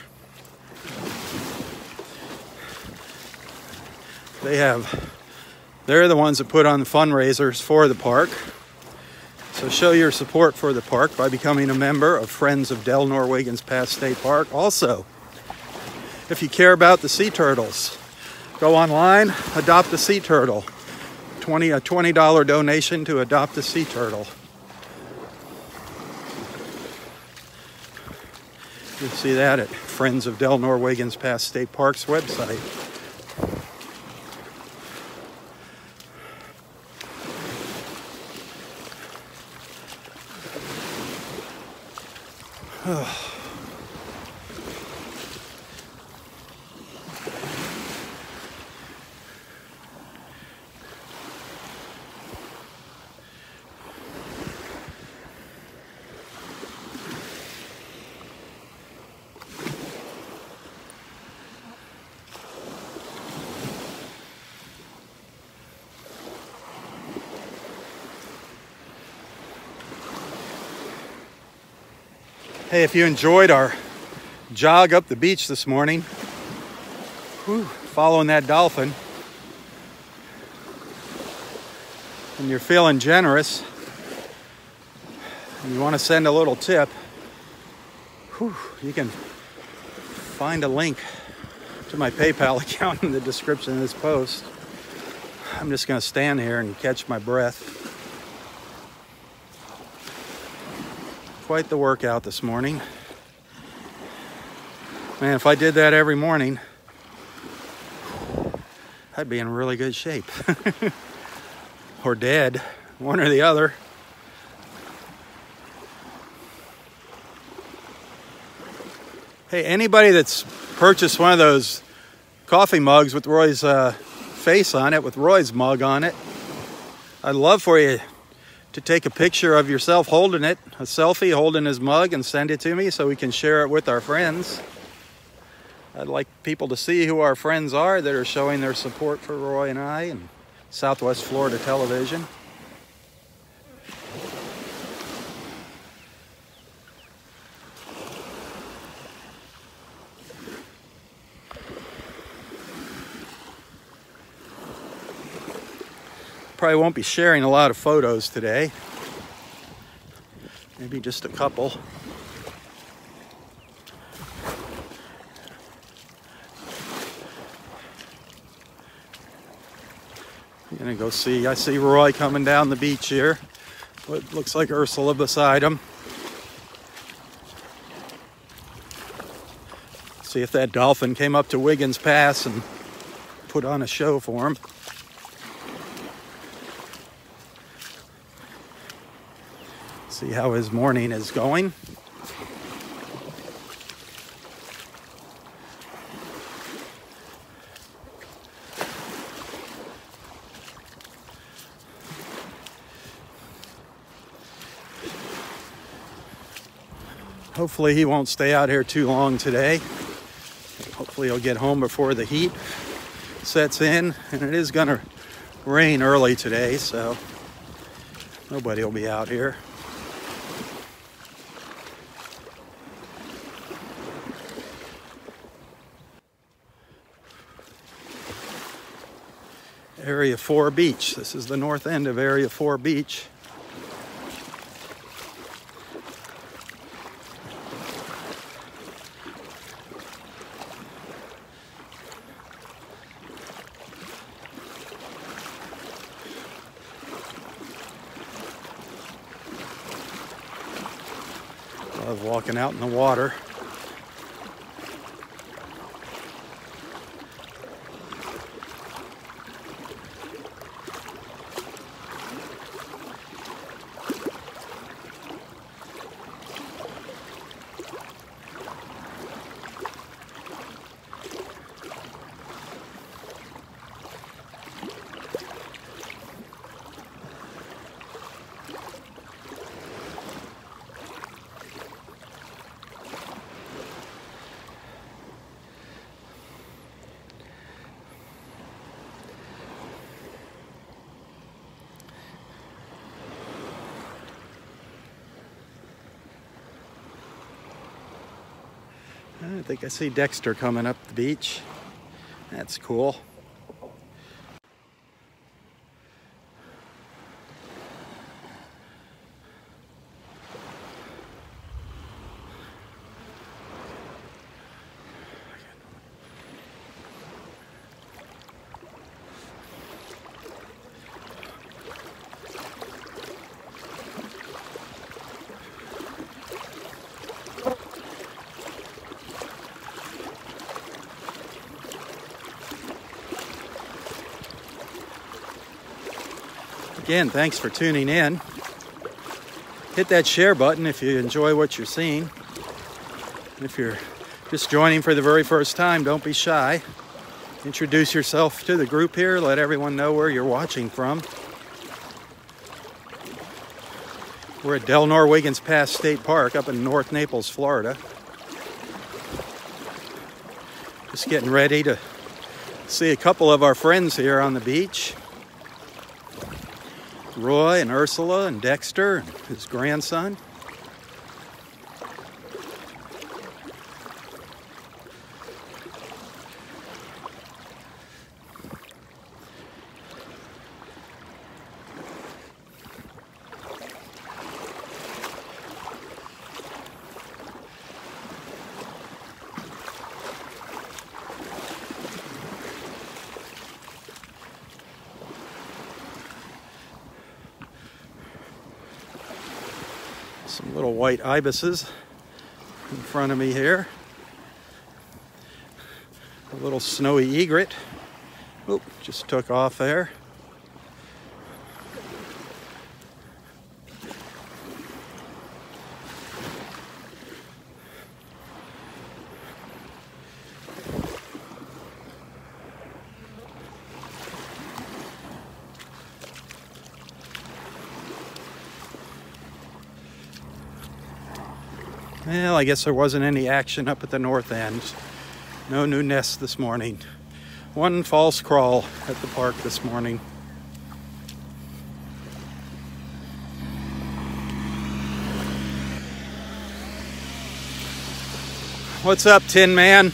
They're the ones that put on the fundraisers for the park. So show your support for the park by becoming a member of Friends of Del Norwiggins Pass State Park. Also, if you care about the sea turtles, go online, adopt a sea turtle. A $20 donation to adopt a sea turtle. You can see that at Friends of Del Norwiggins Pass State Park's website. Hey, if you enjoyed our jog up the beach this morning, following that dolphin, and you're feeling generous, and you want to send a little tip, you can find a link to my PayPal account in the description of this post. I'm just going to stand here and catch my breath. Quite the workout this morning. Man, if I did that every morning, I'd be in really good shape. Or dead, one or the other. Hey, anybody that's purchased one of those coffee mugs with Roy's face on it, with Roy's mug on it, I'd love for you to take a picture of yourself holding it, a selfie holding his mug, and send it to me so we can share it with our friends. I'd like people to see who our friends are that are showing their support for Roy and I and Southwest Florida Television. Probably won't be sharing a lot of photos today. Maybe just a couple. I'm gonna go see. I see Roy coming down the beach here. What looks like Ursula beside him. See if that dolphin came up to Wiggins Pass and put on a show for him. See how his morning is going. Hopefully he won't stay out here too long today. Hopefully he'll get home before the heat sets in. And it is going to rain early today, so nobody will be out here. Area 4 Beach. This is the north end of Area 4 Beach. Love walking out in the water. I think I see Dexter coming up the beach. That's cool. Again, thanks for tuning in. Hit that share button if you enjoy what you're seeing. If you're just joining for the very first time, don't be shy. Introduce yourself to the group here. Let everyone know where you're watching from. We're at Del Norwiggins Pass State Park up in North Naples, Florida. Just getting ready to see a couple of our friends here on the beach. Roy and Ursula and Dexter and his grandson. Some little white ibises in front of me here. A little snowy egret. Oop, just took off there. Well, I guess there wasn't any action up at the north end. No new nests this morning. One false crawl at the park this morning. What's up, Tin Man?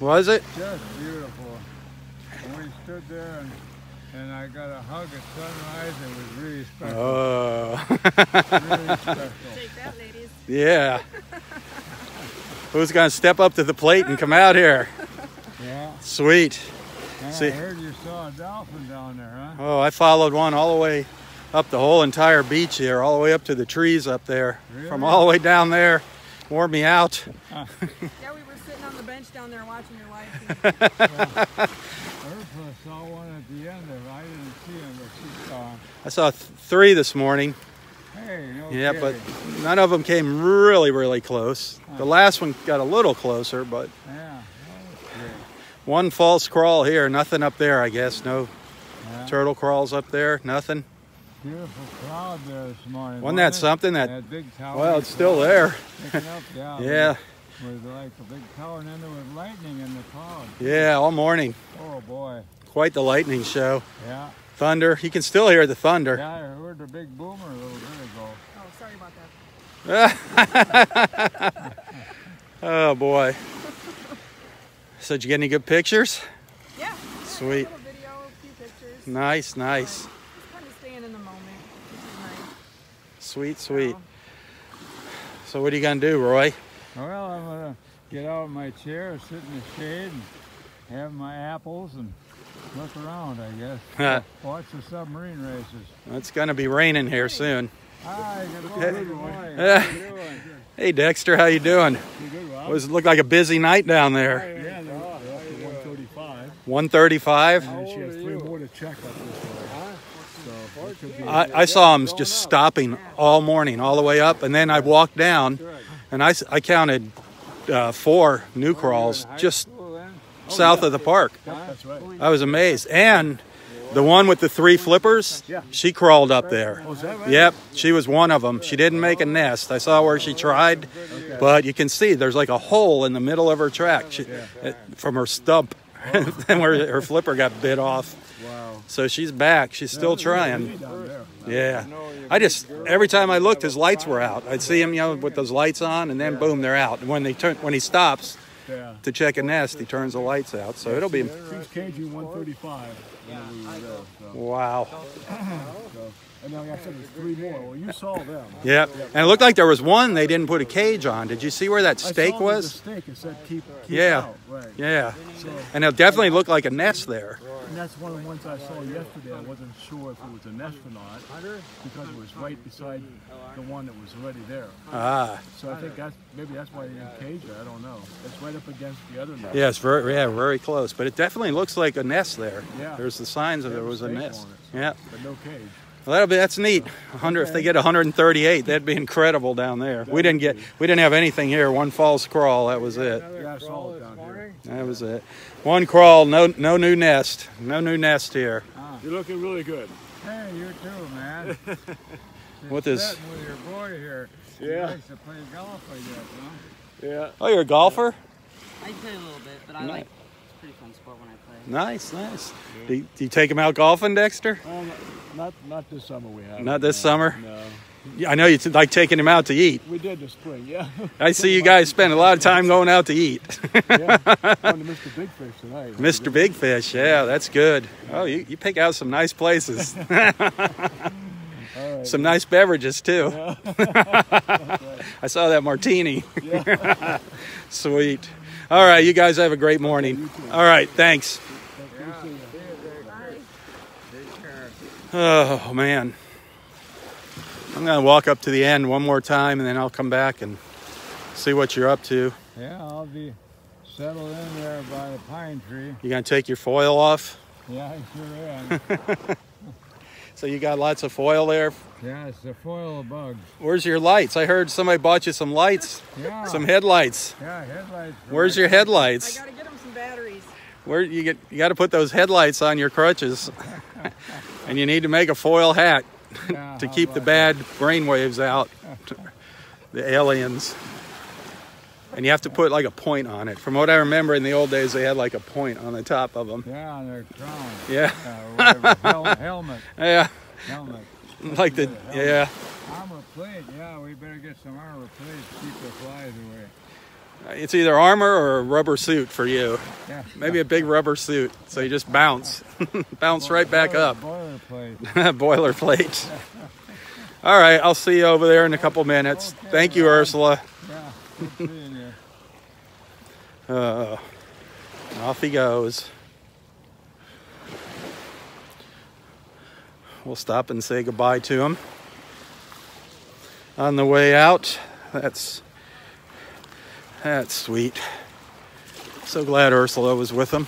Was it? Just beautiful. And we stood there and I got a hug at sunrise. It was really special. Oh. Really special. Take that, ladies. Yeah. Who's going to step up to the plate and come out here? Yeah. Sweet. And See. I heard you saw a dolphin down there, huh? Oh, I followed one all the way up the whole entire beach here, all the way up to the trees up there. Really? From all the way down there. Wore me out. Yeah, we were sitting on the bench down there watching your wife. Ursula saw one at the end there. I didn't see him, but she saw him. I saw 3 this morning. Hey, no Yeah, kidding. but none of them came really, really close. The last one got a little closer, but Yeah, that was great. one false crawl here. Nothing up there, I guess. No Yeah. turtle crawls up there. Nothing. Beautiful cloud there this morning. Wasn't that it? something? That big tower. Well, it's still there. Picking up, yeah. Yeah, With like a big tower, and then there was lightning in the cloud. yeah, all morning. Oh boy. Quite the lightning show. Yeah. Thunder. You can still hear the thunder. Yeah, I heard the big boomer a little bit ago. Oh, sorry about that. Oh boy. So did you get any good pictures? Yeah. Sweet. A little video, a few pictures. Nice. Just kind of staying in the moment, which is nice. Sweet, sweet. So, So what are you gonna do, Roy? Well, I'm gonna get out of my chair, sit in the shade, and have my apples and look around, I guess. Watch the submarine races. It's gonna be raining here soon. Hi, good morning. How you doing? Hey Dexter, how you doing? You good, Rob? Was it look like a busy night down there? Yeah, they're up to 135. 135. And she has 3 more to check up this way. So it could be I saw them just stopping all morning, all the way up, and then I walked down, and I counted 4 new crawls just south of the park. That's right. I was amazed. And the one with the 3 flippers, she crawled up there. Oh, is that right? Yep, she was one of them. She didn't make a nest. I saw where she tried, but you can see there's like a hole in the middle of her track from her stump, and where her flipper got bit off. Wow. So she's back. She's still trying. Down there. Yeah. Every time I looked, his lights were out. I'd see him, with those lights on, and then boom, they're out. And when he stops Yeah. to check a nest, he turns the lights out. So it'll be, She's KG 135 when we were there. So. wow. And then like I said, there's 3 more. Well, you saw them. Yeah. And it looked like there was one they didn't put a cage on. Did you see where that stake I saw was? The stake. It said keep Yeah. out. Right. Yeah. So, And it definitely looked like a nest there. and that's one of the ones I saw yesterday. I wasn't sure if it was a nest or not because it was right beside the one that was already there. Ah. So I think maybe that's why they didn't cage it. I don't know. It's right up against the other nest. Yeah, it's very close. But it definitely looks like a nest there. Yeah. There's the signs of They there have was a stake nest. on it, Yeah. but no cage. Well, that's neat. 100. If they get 138, that'd be incredible down there. We didn't have anything here. One false crawl. That was it. Yeah, I saw it down here. That was it. One crawl. No new nest. No new nest here. You're looking really good. Hey, you too, man. With this. Sitting with your boy here. He Yeah. likes to play golf, I guess, huh? Yeah. Oh, you're a golfer? I play a little bit, but I like it's a pretty fun sport when I play. Nice. Do you take him out golfing, Dexter? Not this summer we have. Not this summer? No. Yeah, I know you like taking him out to eat. We did this spring, yeah. I see you guys spend a lot of time going out to eat. Yeah. On to Mr. Big Fish tonight. Mr. Big Fish, yeah, that's good. Oh, you pick out some nice places. All right. Some nice beverages, too. I saw that martini. Yeah. Sweet. All right, you guys have a great morning. All right, thanks. Oh, man. I'm going to walk up to the end one more time, and then I'll come back and see what you're up to. Yeah, I'll be settled in there by the pine tree. You going to take your foil off? Yeah, I sure am. So you got lots of foil there. Yeah, it's the foil of bugs. Where's your lights? I heard somebody bought you some lights, Yeah. some headlights. Yeah, headlights. Where's your I headlights? gotta get him some batteries. Where you got to put those headlights on your crutches, and you need to make a foil hat Yeah, to how keep the about bad brainwaves out, the aliens. And you have to put like a point on it. From what I remember, in the old days, they had like a point on the top of them. Yeah, on their crown. Yeah, Whatever. Helmet. yeah, Helmet. like the yeah. Armor plate. Yeah, we better get some armor plate to keep the flies away. It's either armor or a rubber suit for you. Yeah. Maybe a big rubber suit, so you just bounce, bounce right back up. Boilerplate. Boilerplate. All right, I'll see you over there in a couple minutes. Okay, Thank you, Rob. Ursula. Yeah, good seeing you. Off he goes. We'll stop and say goodbye to him. On the way out, that's sweet. So glad Ursula was with him.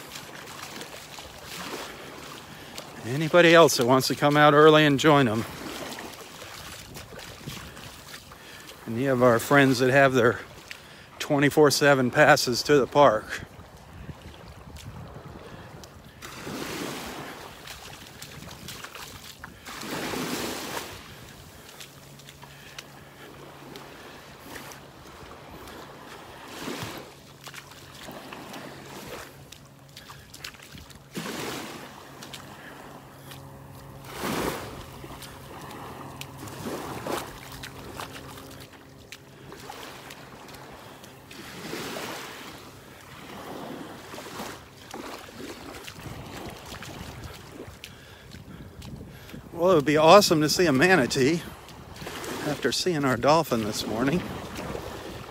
Anybody else that wants to come out early and join them. And you have our friends that have their 24/7 passes to the park. Well, it would be awesome to see a manatee after seeing our dolphin this morning.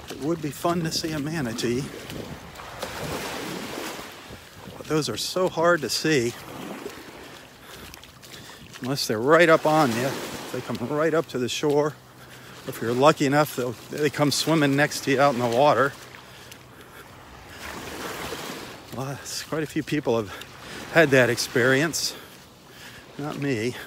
It would be fun to see a manatee. But those are so hard to see unless they're right up on you. If they come right up to the shore. If you're lucky enough, they come swimming next to you out in the water. Well, quite a few people have had that experience. Not me.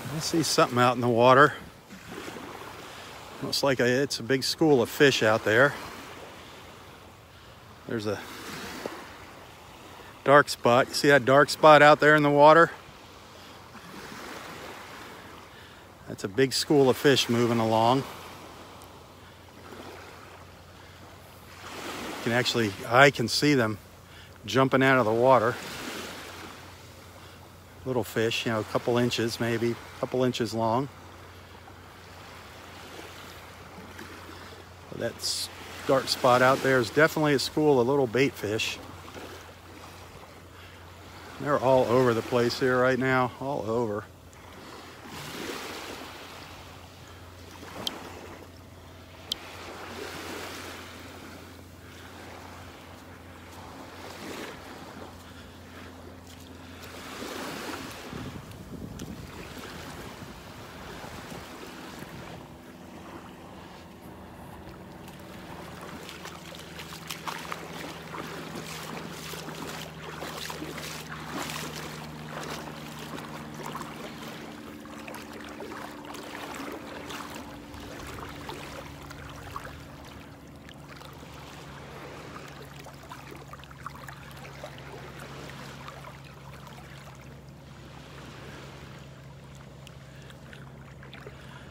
I see something out in the water. Looks like it's a big school of fish out there. There's a dark spot. You see that dark spot out there in the water? That's a big school of fish moving along. I can see them jumping out of the water. Little fish, a couple inches, maybe a couple inches long. That dark spot out there is definitely a school of little bait fish. They're all over the place here right now, all over.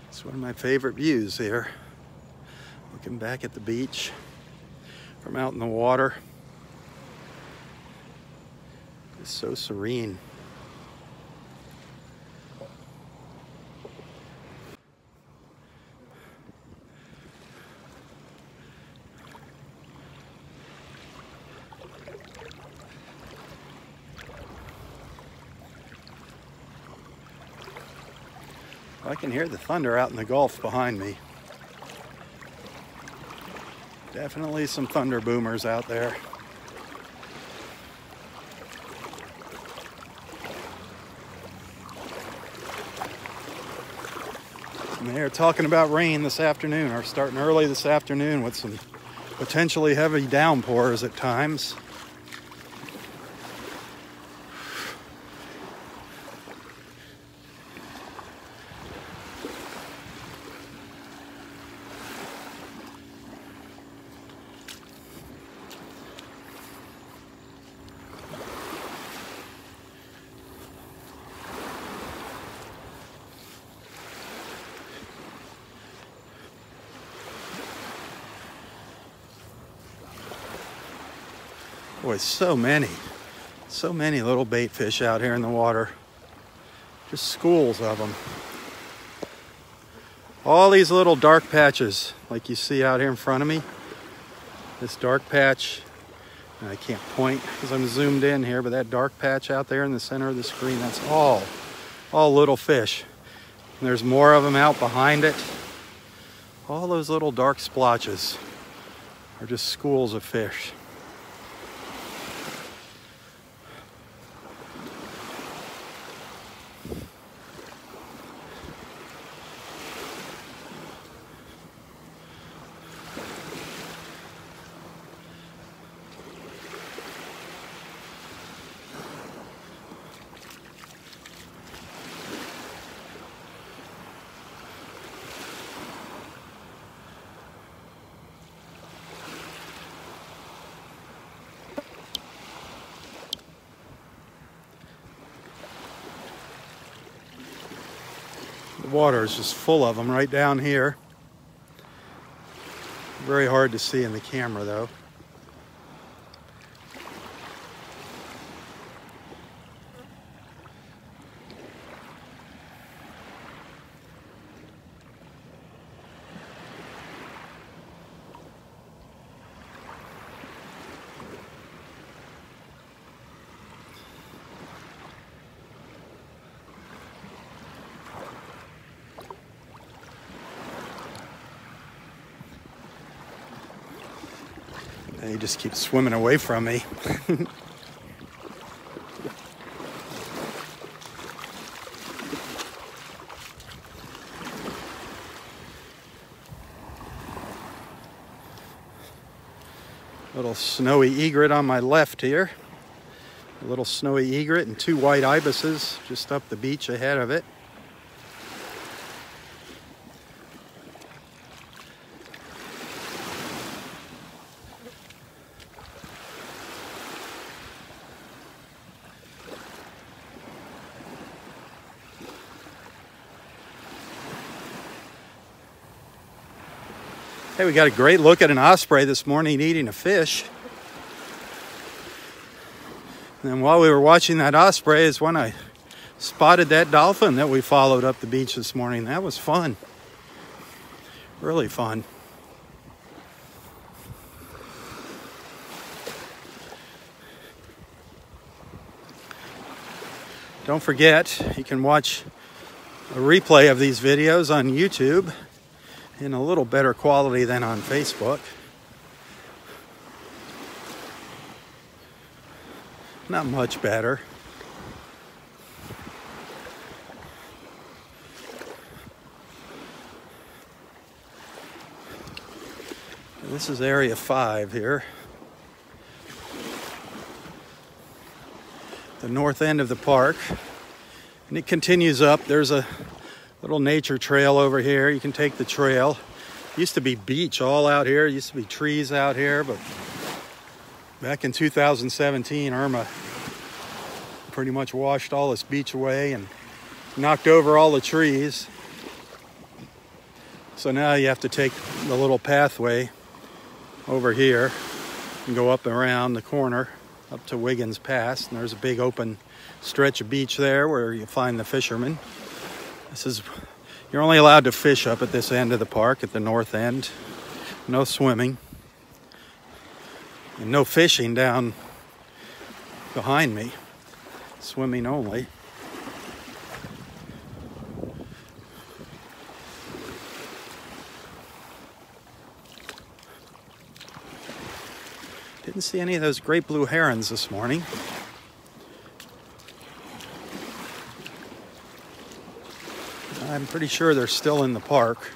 It's one of my favorite views here. Looking back at the beach from out in the water. It's so serene. I can hear the thunder out in the Gulf behind me. Definitely some thunder boomers out there. And they're talking about rain this afternoon, or starting early this afternoon with some potentially heavy downpours at times. Boy, so many little bait fish out here in the water. Just schools of them. All these little dark patches, like you see out here in front of me. This dark patch, and I can't point because I'm zoomed in here, but that dark patch out there in the center of the screen, that's all little fish. And there's more of them out behind it. All those little dark splotches or just schools of fish. The water is just full of them right down here. Very hard to see in the camera though. They just keep swimming away from me. Little snowy egret on my left here. A little snowy egret and 2 white ibises just up the beach ahead of it. Hey, we got a great look at an osprey this morning eating a fish. And then while we were watching that osprey is when I spotted that dolphin that we followed up the beach this morning. That was fun. Really fun. Don't forget, you can watch a replay of these videos on YouTube in a little better quality than on Facebook. Not much better. This is area 5 here. The north end of the park. And it continues up. There's a little nature trail over here. You can take the trail. Used to be beach all out here. Used to be trees out here, but back in 2017, Irma pretty much washed all this beach away and knocked over all the trees. So now you have to take the little pathway over here and go up and around the corner up to Wiggins Pass. And there's a big open stretch of beach there where you find the fishermen. You're only allowed to fish up at this end of the park, at the north end. No swimming. And no fishing down behind me. Swimming only. Didn't see any of those great blue herons this morning. I'm pretty sure they're still in the park.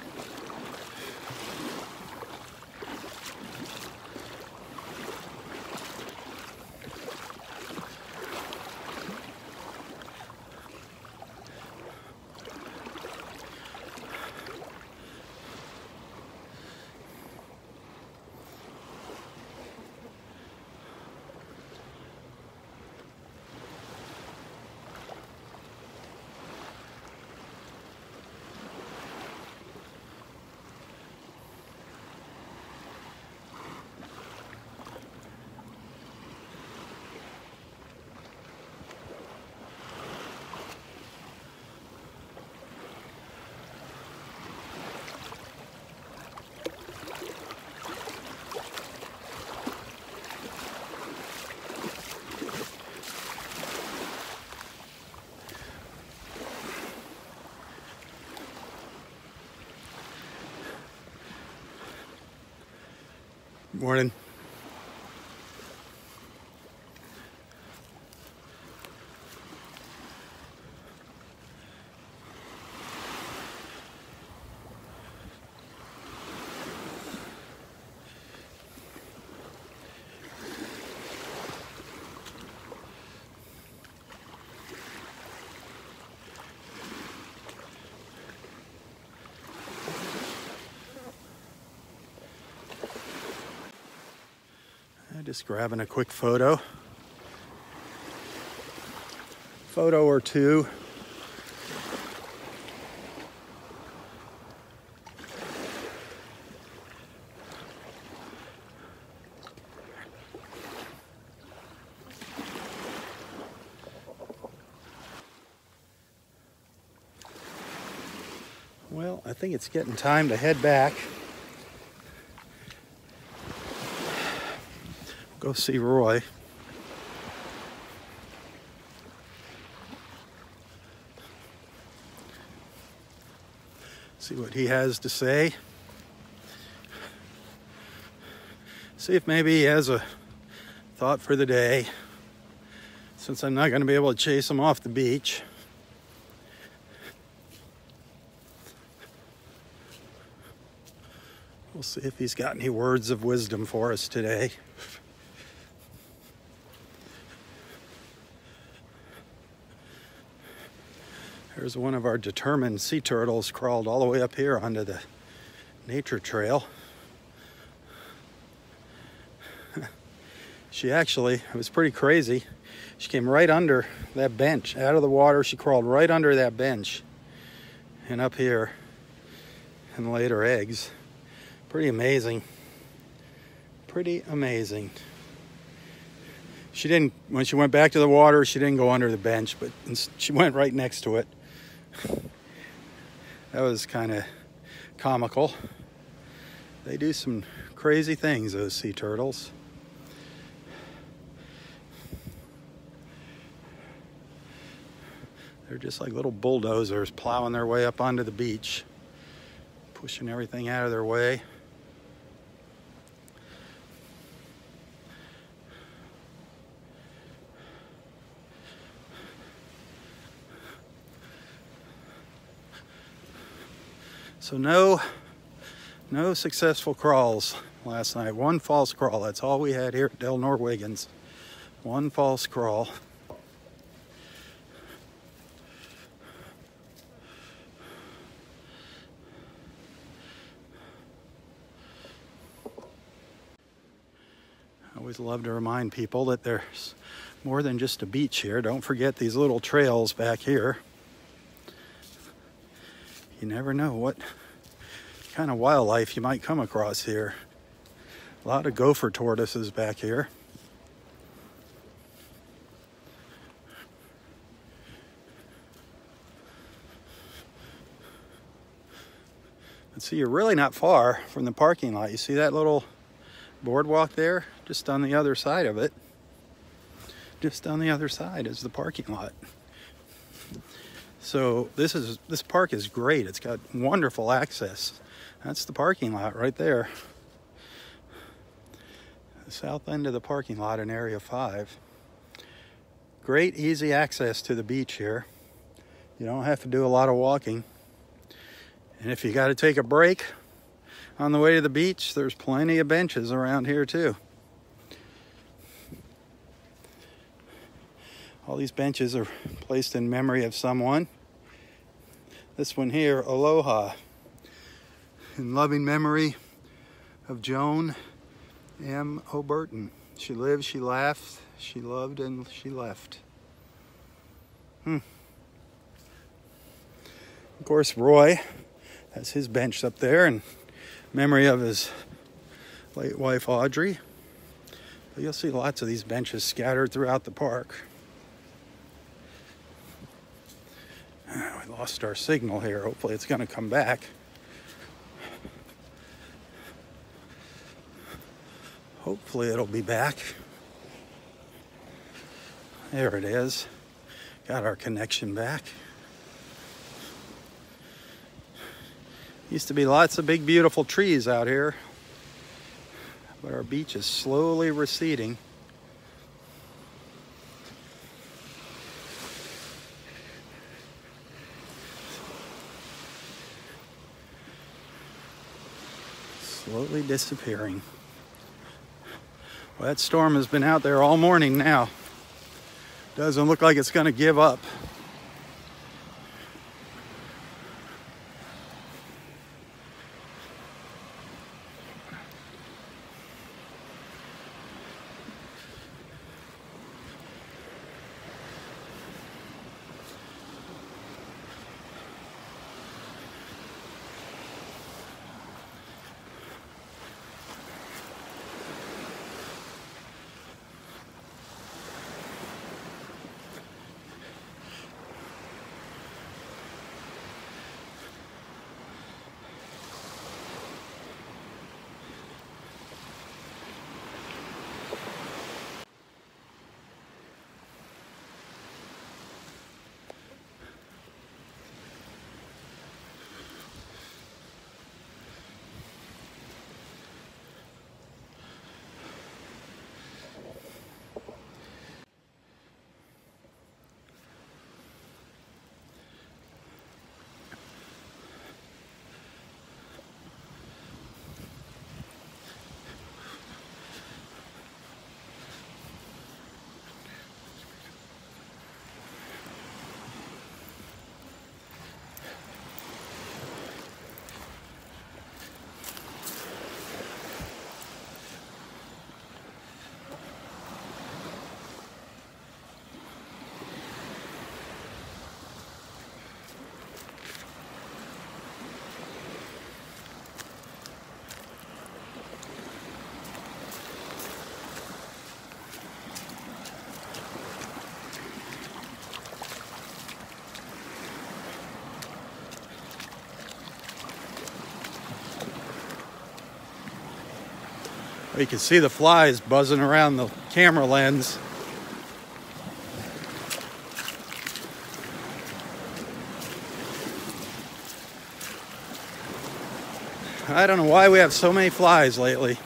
Morning. Just grabbing a quick photo or two. Well, I think it's getting time to head back. Go see Roy. See what he has to say. See if maybe he has a thought for the day, since I'm not going to be able to chase him off the beach. We'll see if he's got any words of wisdom for us today. There's one of our determined sea turtles crawled all the way up here onto the nature trail. She actually, it was pretty crazy. She came right under that bench, out of the water. She crawled right under that bench and up here and laid her eggs. Pretty amazing. Pretty amazing. She didn't, when she went back to the water, she didn't go under the bench, but she went right next to it. That was kind of comical. They do some crazy things, those sea turtles. They're just like little bulldozers plowing their way up onto the beach, pushing everything out of their way. So no successful crawls last night. One false crawl. That's all we had here at Del Norwegians. One false crawl. I always love to remind people that there's more than just a beach here. Don't forget these little trails back here. You never know what kind of wildlife you might come across here. A lot of gopher tortoises back here. And see, you're really not far from the parking lot. You see that little boardwalk there? Just on the other side of it. Just on the other side is the parking lot. So this park is great. It's got wonderful access. That's the parking lot right there. The south end of the parking lot in Area 5. Great, easy access to the beach here. You don't have to do a lot of walking. And if you got to take a break on the way to the beach, there's plenty of benches around here too. All these benches are placed in memory of someone. This one here, Aloha, in loving memory of Joan M. O'Burton. She lived, she laughed, she loved, and she left. Of course, Roy has his bench up there in memory of his late wife, Audrey. But you'll see lots of these benches scattered throughout the park. We lost our signal here. Hopefully it's going to come back. Hopefully it'll be back. There it is. Got our connection back. Used to be lots of big, beautiful trees out here. But our beach is slowly receding. Slowly disappearing. Well, that storm has been out there all morning now. Doesn't look like it's going to give up. You can see the flies buzzing around the camera lens. I don't know why we have so many flies lately.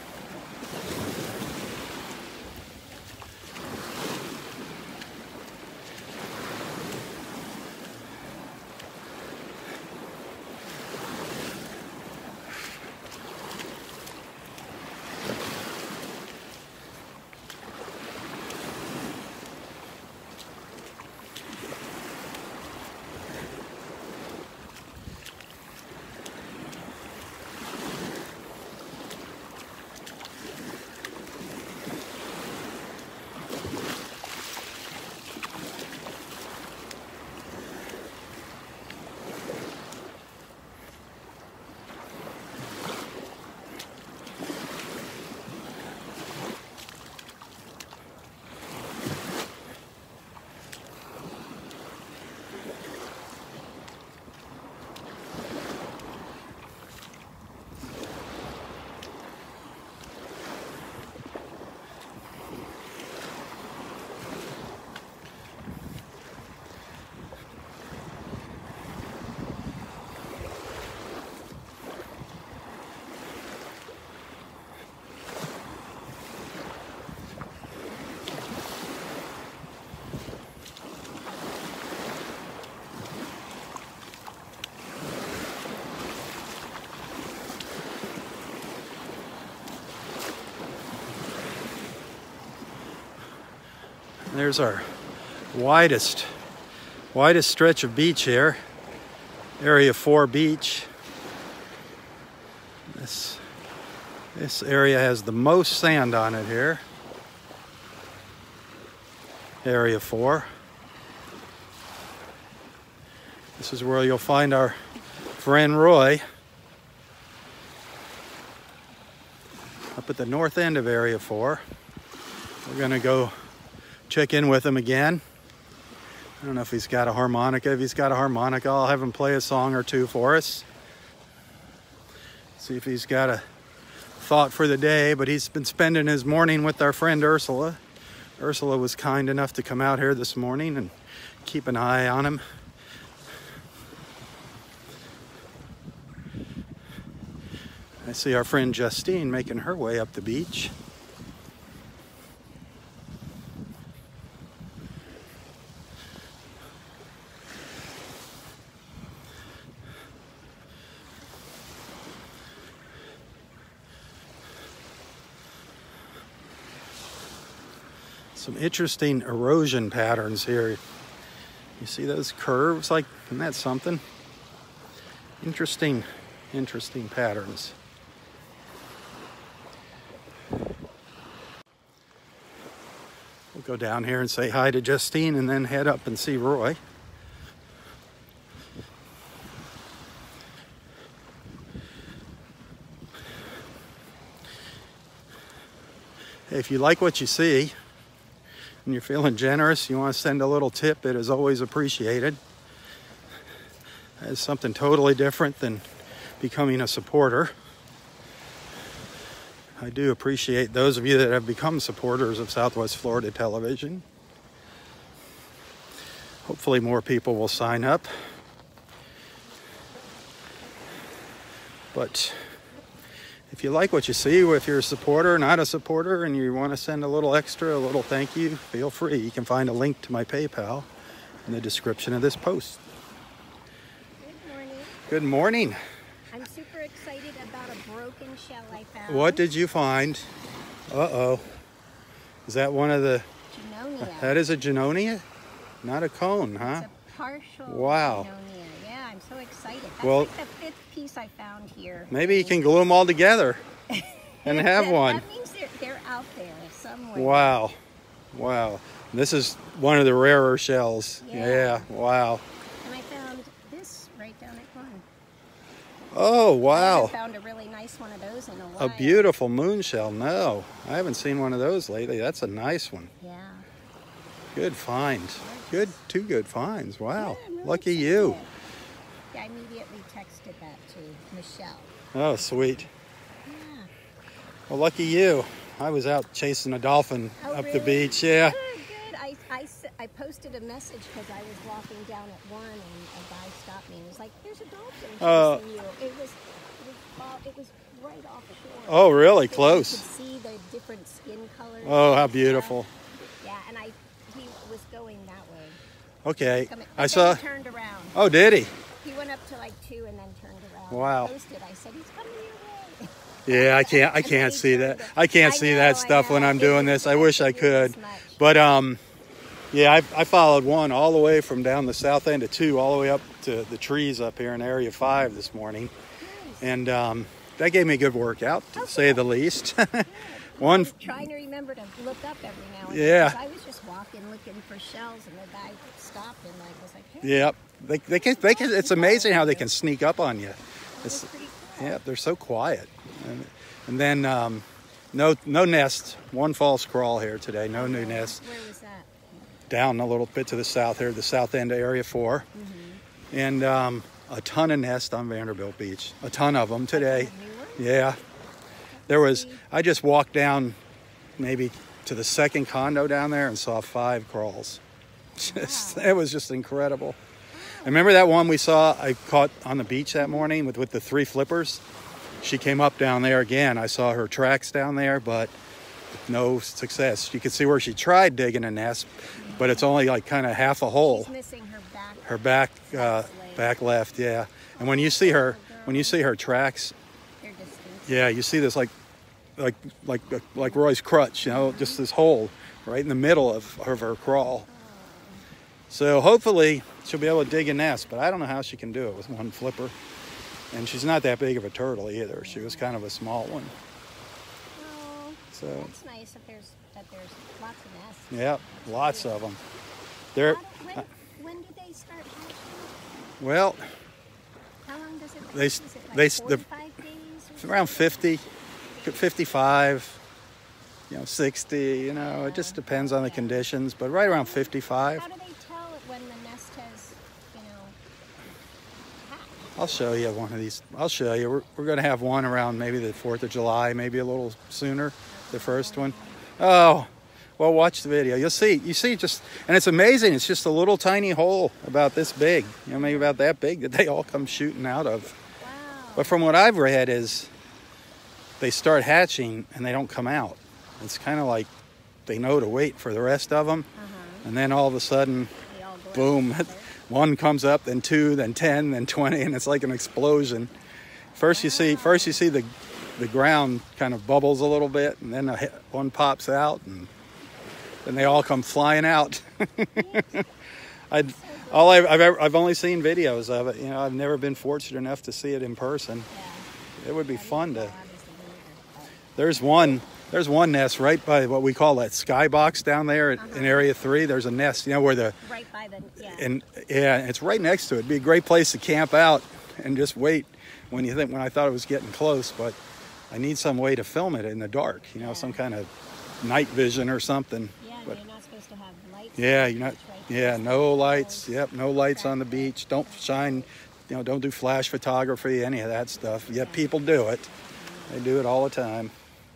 There's our widest stretch of beach here, Area 4 beach. This area has the most sand on it here, Area 4. This is where you'll find our friend Roy, up at the north end of Area 4. We're gonna go check in with him again. I don't know if he's got a harmonica. If he's got a harmonica, I'll have him play a song or two for us. See if he's got a thought for the day, but he's been spending his morning with our friend Ursula. Ursula was kind enough to come out here this morning and keep an eye on him. I see our friend Justine making her way up the beach. Some interesting erosion patterns here. You see those curves? Like, isn't that something? Interesting patterns. We'll go down here and say hi to Justine and then head up and see Roy. Hey, if you like what you see, and you're feeling generous, you want to send a little tip, it is always appreciated. It's something totally different than becoming a supporter. I do appreciate those of you that have become supporters of Southwest Florida Television. Hopefully more people will sign up. But if you like what you see, if you're a supporter, not a supporter, and you want to send a little extra, a little thank you, feel free. You can find a link to my PayPal in the description of this post. Good morning. Good morning. I'm super excited about a broken shell I found. What did you find? Uh-oh. Is that one of the... Junonia. That is a Junonia? Not a cone, huh? It's a partial Wow. Junonia. Yeah, I'm so excited. That's Well, like the 5th piece I found here. Maybe you can glue them all together and have one. That means they're out there somewhere. Wow. Wow. This is one of the rarer shells. Yeah. Yeah. Wow. And I found this right down at one. Oh, I wow. haven't found a really nice one of those in a while. A beautiful moon shell. No, I haven't seen one of those lately. That's a nice one. Yeah. Good find. Good, two good finds. Wow. Yeah, I'm really Lucky you. excited. Yeah, I immediately texted that to Michelle. Oh, sweet. Yeah. Well, lucky you. I was out chasing a dolphin Oh, up the really? beach. Yeah. Good, good. I posted a message because I was walking down at 1 and a guy stopped me and was like, "There's a dolphin chasing you." It was right off the shore. Oh, really? So Close. You could see the different skin colors. Oh, how and beautiful. stuff. Yeah, and he was going that way. Okay. But I then saw. he turned around. Oh, did he? He went up to like 2 and then turned around. Wow. I posted. I said, "He's coming your way." Yeah, I can't see that. I can't see that stuff when I'm doing this. I wish I could. But yeah, I followed one all the way from down the south end of 2 all the way up to the trees up here in Area 5 this morning. And that gave me a good workout, to say the least. I was trying to remember to look up every now and then. Yeah. 'Cause I was just walking looking for shells, and the guy stopped and was like, "Hey." Yep. They can, it's amazing how they can sneak up on you. That's It's, pretty cool. yeah, they're so quiet. And then no nest, one false crawl here today, no new nest. Where was that? Down a little bit to the south here, the south end of Area 4. Mm-hmm. And a ton of nests on Vanderbilt Beach. A ton of them today. New one? Yeah. I just walked down maybe to the second condo down there and saw 5 crawls. It was just incredible. And remember that one we saw I caught on the beach that morning with the 3 flippers? She came up down there again. I saw her tracks down there, but no success. You could see where she tried digging a nest, but it's only like kind of half a hole. She's missing her back. Her back left, yeah. And when you see her tracks, They're distinct. yeah, you see this like Roy's crutch, you know, just this hole right in the middle of her crawl. So hopefully she'll be able to dig a nest, but I don't know how she can do it with one flipper. And she's not that big of a turtle either. She was kind of a small one. Oh, So that's nice that there's lots of nests. yeah, lots of them. When do they start hatching? Well, How long does it They- is it like they- 45 days? Or around something? 50, 55, 60, you know, it just depends on the conditions, but right around 55. How do they tell when the nest has, hatched? I'll show you one of these. I'll show you. We're going to have one around maybe the 4th of July, maybe a little sooner, the first one. Oh, well, watch the video. You'll see. You see just, and it's amazing. It's just a little tiny hole about this big, maybe about that big that they all come shooting out of. Wow. But from what I've read is they start hatching and they don't come out. It's kind of like they know to wait for the rest of them, and then all of a sudden, They all go boom, out together. one comes up, then 2, then 10, then 20, and it's like an explosion. First you see the ground kind of bubbles a little bit, and then one pops out, and then they all come flying out. I've only seen videos of it. You know, I've never been fortunate enough to see it in person. Yeah. It would be fun to. Obviously, neither. There's one nest right by what we call that skybox down there in Area 3. There's a nest, you know, where the Right by the, and it's right next to it. It'd be a great place to camp out and just wait when I thought it was getting close, but I need some way to film it in the dark, you know, some kind of night vision or something. Yeah, But you're not supposed to have lights. yeah, on the you're not. beach, right? Yeah, Just no like lights. those. Yep, no lights on the beach. Don't shine. You know, don't do flash photography, any of that stuff. Yet people do it. They do it all the time.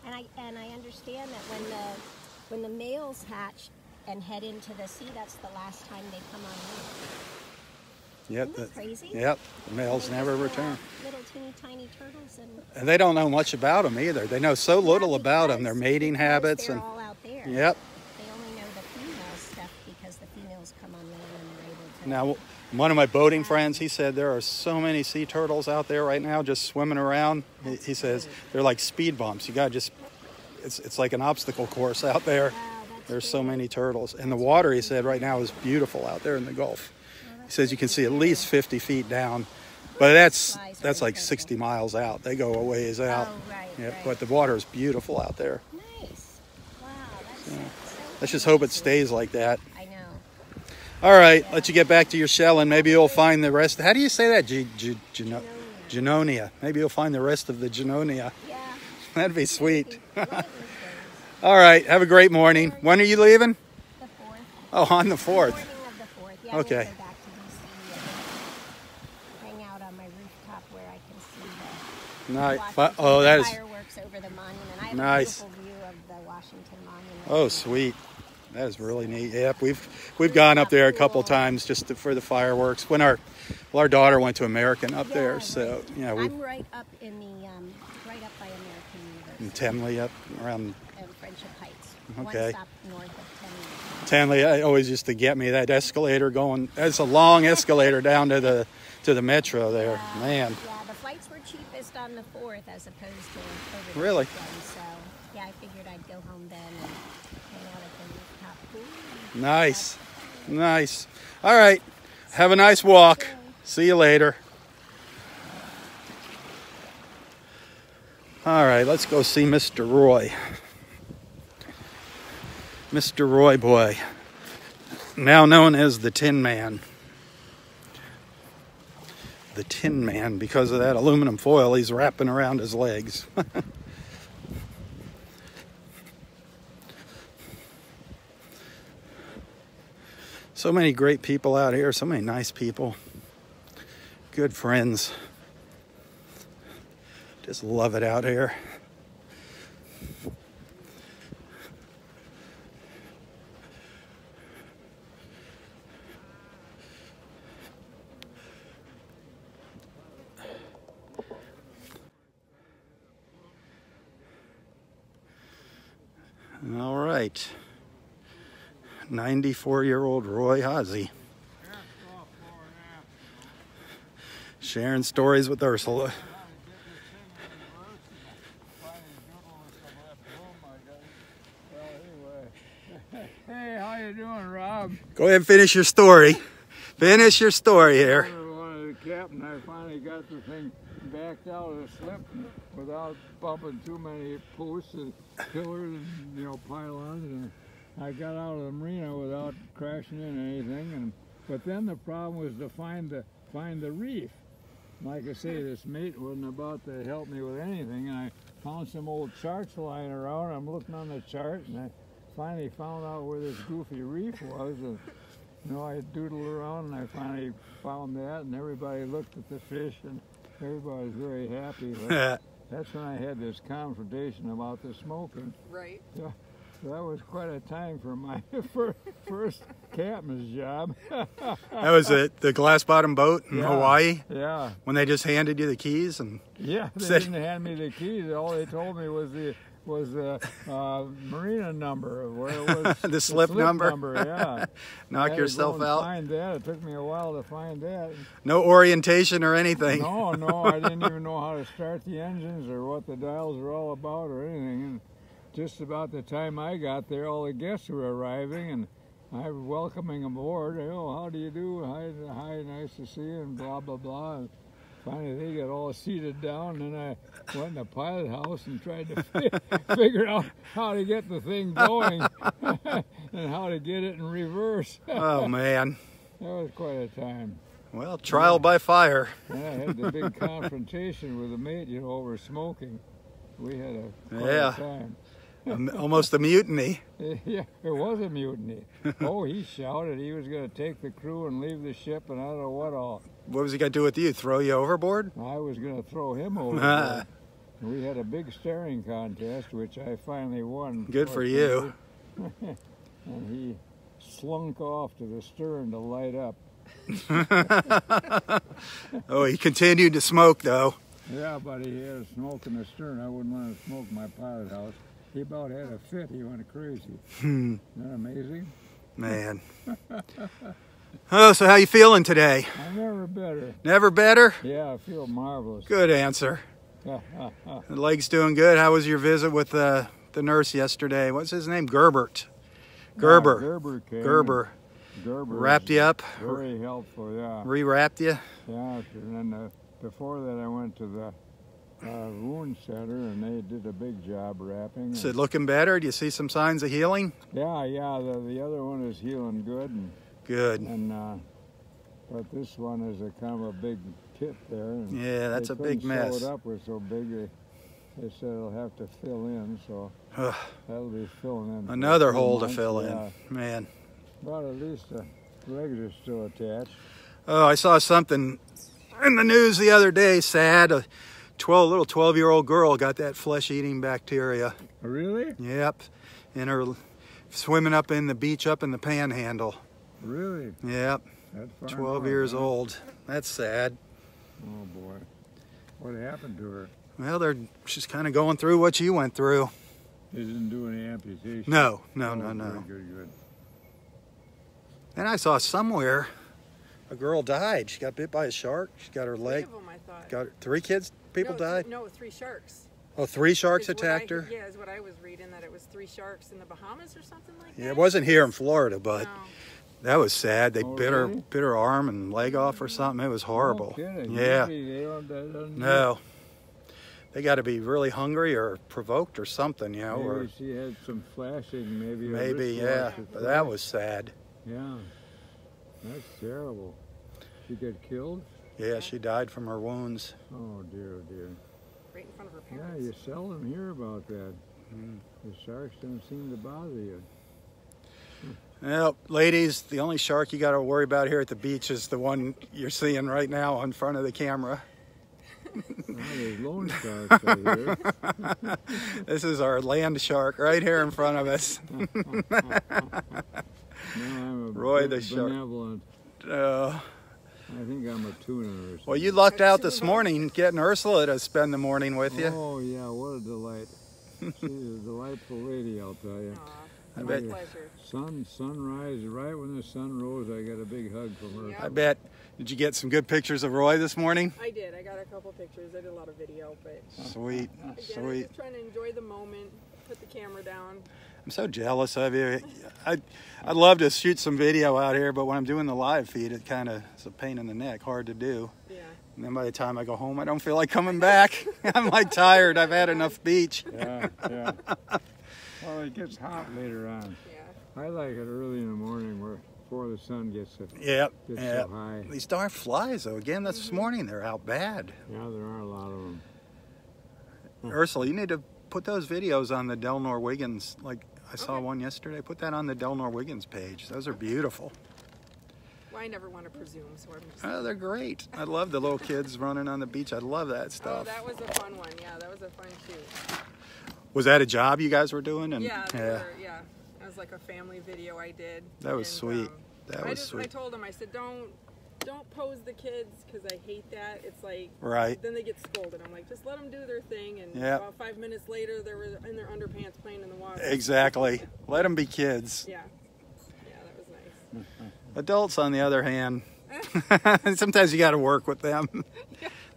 And I understand that when the males hatch and head into the sea, that's the last time they come on land. Yep. Isn't that crazy? Yep. The males They never just go return. out, little teeny tiny turtles And they don't know much about them either. They know so little about them. Their mating habits they're and all out there. yep. They only know the female stuff because the females come on land and they're able to. Now, one of my boating friends, he said there are so many sea turtles out there right now just swimming around. He says they're like speed bumps. You got to just, it's like an obstacle course out there. Wow, that's There's so good. many turtles. And the water, he said, right now is beautiful out there in the Gulf. He says you can see at least 50 feet down. But that's like 60 miles out. They go a ways out. Oh, right, Yeah, right. but the water is beautiful out there. Nice. Wow, that's so Let's just hope it stays like that. I know. All right, let you get back to your shell, and maybe you'll find the rest. How do you say that? Genonia. Maybe you'll find the rest of the Genonia. Yeah. That'd be sweet. One of these days. All right, have a great morning. When are you leaving? The 4th. Oh, on the 4th. Morning of the 4th. Yeah, Okay. I'm gonna go back to DC and hang out on my rooftop where I can see the Nice. Washington Oh, that is. fireworks over the monument. I have Nice. a beautiful view of the Washington Monument. Oh, sweet. That is really neat. Yep, we've gone up there a couple times just for the fireworks. When our daughter went to American up there, Yeah, so yeah, we I'm right up in the right up by American in University Tenley up around and Friendship Heights. Okay. One stop north of Tenley. Tenley. I always used to get me that escalator going. That's a long escalator down to the metro there. Man, Yeah, the flights were cheapest on the 4th as opposed to over the Really? weekend. So yeah, I figured I'd go home then and hang out at the rooftop pool. nice, nice. All right, have a nice walk. See you later. All right, let's go see Mr. Roy. Mr. Roy Boy, now known as the Tin Man. The Tin Man, because of that aluminum foil he's wrapping around his legs. So many great people out here, so many nice people, good friends. Just love it out here. All right. 94-year-old Roy Hazy. Sharing stories with Ursula. Hey, how you doing, Rob? Go ahead and finish your story. Finish your story here. I wanted the captain. I finally got the thing backed out of the slip without bumping too many posts and pillars and pylons. And I got out of the marina without crashing into anything. But then the problem was to find the reef. Like I say, this mate wasn't about to help me with anything, and I found some old charts lying around. I'm looking on the chart, and I finally found out where this goofy reef was. And I doodled around, and I finally found that, and everybody looked at the fish, and everybody was very happy. But that's when I had this confrontation about the smoking. Right. Yeah. That was quite a time for my first captain's job. That was it. The glass bottom boat in Hawaii. Yeah. When they just handed you the keys and Yeah, they said, didn't hand me the keys. All they told me was the marina number, where it was the slip number. Yeah. Knock yourself out. Find that. It took me a while to find that. No orientation or anything. No, I didn't even know how to start the engines or what the dials were all about or anything. And just about the time I got there, all the guests were arriving, and I was welcoming them aboard. Oh, how do you do? Hi, nice to see you, and blah, blah, blah. And finally, they got all seated down, and I went in the pilot house and tried to figure out how to get the thing going and how to get it in reverse. Oh, man. That was quite a time. Well, trial by fire. And I had the big confrontation with a mate, over smoking. We had quite a time. Almost a mutiny. Yeah, it was a mutiny. Oh, he shouted he was going to take the crew and leave the ship, and I don't know what all. What was he going to do with you? Throw you overboard? I was going to throw him overboard. We had a big staring contest, which I finally won. Good for you. And he slunk off to the stern to light up. Oh, he continued to smoke, though. Yeah, but he had a smoke in the stern. I wouldn't want to smoke my pilot house. He about had a fit. He went crazy. Isn't that amazing? Man. Oh, so how you feeling today? I'm never better. Never better? Yeah, I feel marvelous. Good answer. The leg's doing good. How was your visit with the nurse yesterday? What's his name? Gerber. Gerber came. Gerber wrapped you up? Very helpful, yeah. Re-wrapped you? Yeah, and then before that I went to the wound center, and they did a big job wrapping. Is it looking better? Do you see some signs of healing? Yeah, the other one is healing good. Good. And but this one is a kind of a big pit there. And yeah, that's a big mess. Sew it up was so big. They said it'll have to fill in, so that'll be filling in. Another hole to fill in, man. But at least the legs are still attached. Oh, I saw something in the news the other day. Sad. A little 12-year-old girl got that flesh-eating bacteria. Really? Yep. In her swimming up in the beach up in the Panhandle. Really? Yep. That's 12 years old. That's sad. Oh boy. What happened to her? Well, she's kind of going through what you went through. They didn't do any amputation? No. Good. And I saw somewhere a girl died. She got bit by a shark. She got her leg. 3 of them, I thought. Got 3 kids? People died? No, 3 sharks. Oh, 3 sharks Is what attacked her? Yeah, is what I was reading, that it was 3 sharks in the Bahamas or something like that. Yeah, it wasn't here in Florida, but No. that was sad. They bit really? her arm and leg off or something. It was horrible. No kidding. Yeah. They don't No. They got to be really hungry or provoked or something, Maybe or she had some flashing, maybe. yeah. But that was sad. Yeah. That's terrible. She got killed? Yeah, she died from her wounds. Oh, dear. Right in front of her Yeah, parents. you seldom hear about that. The sharks don't seem to bother you. Well, ladies, the only shark you got to worry about here at the beach is the one you're seeing right now in front of the camera. Well, there's lone sharks out here. This is our land shark right here in front of us. No, I'm a Roy the shark. benevolent. I think I'm a tuna or something. Well, you lucked out this morning getting Ursula to spend the morning with you. Oh, yeah, what a delight. She's a delightful lady, I'll tell you. Aw, I my bet. pleasure. Sunrise, right when the sun rose, I got a big hug from her. Yeah. I bet. Did you get some good pictures of Roy this morning? I did. I got a couple pictures. I did a lot of video, but Sweet, again, I'm sweet. just trying to enjoy the moment, put the camera down. I'm so jealous of you. I'd love to shoot some video out here, but when I'm doing the live feed, it kind of is a pain in the neck, hard to do. Yeah. And then by the time I go home, I don't feel like coming back. I'm like tired. I've had enough beach. Yeah. Well, it gets hot later on. Yeah. I like it early in the morning before the sun gets so high. These darn flies, though, again, this morning, they're out bad. Yeah, there are a lot of them. Ursula, you need to put those videos on the Delnor Wiggins. Like, I saw one yesterday. Put that on the Delnor Wiggins page. Those are beautiful. Well, I never want to presume, so I'm just... Oh, they're great. I love the little kids running on the beach. I love that Oh, stuff. that was a fun one. Yeah, that was a fun shoot. Was that a job you guys were doing? And Yeah, yeah. It was like a family video I did. That was sweet. That was I sweet. told him, I said, don't pose the kids because I hate that. It's like, Right. then they get scolded. I'm like, just let them do their thing. And Yeah. about 5 minutes later, they were in their underpants playing in the water. Exactly. Let them be kids. Yeah. Yeah, that was nice. Adults, on the other hand, sometimes you got to work with them.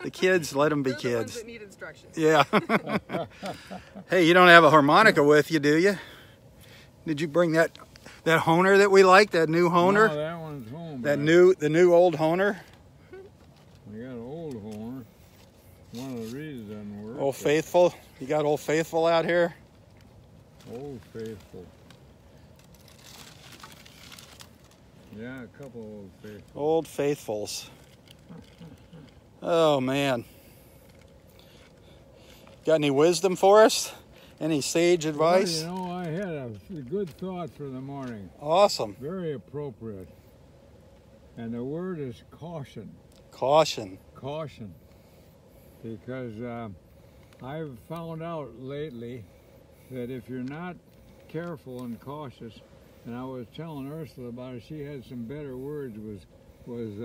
The kids, let them be They're the ones kids. that need instructions. Yeah. Hey, you don't have a harmonica with you, do you? Did you bring that Honer that we like? That new Honer? No, that one's home. The new old Honer? We got an old Honer. One of the reasons doesn't work. Old Faithful? You got Old Faithful out here? Old Faithful. Yeah, a couple Old Faithfuls. Old Faithfuls. Oh, man. Got any wisdom for us? Any sage advice? Well, you know, I had a good thought for the morning. Awesome. Very appropriate. And the word is caution. Caution. Caution. Because I've found out lately that if you're not careful and cautious, and I was telling Ursula about it, she had some better words, was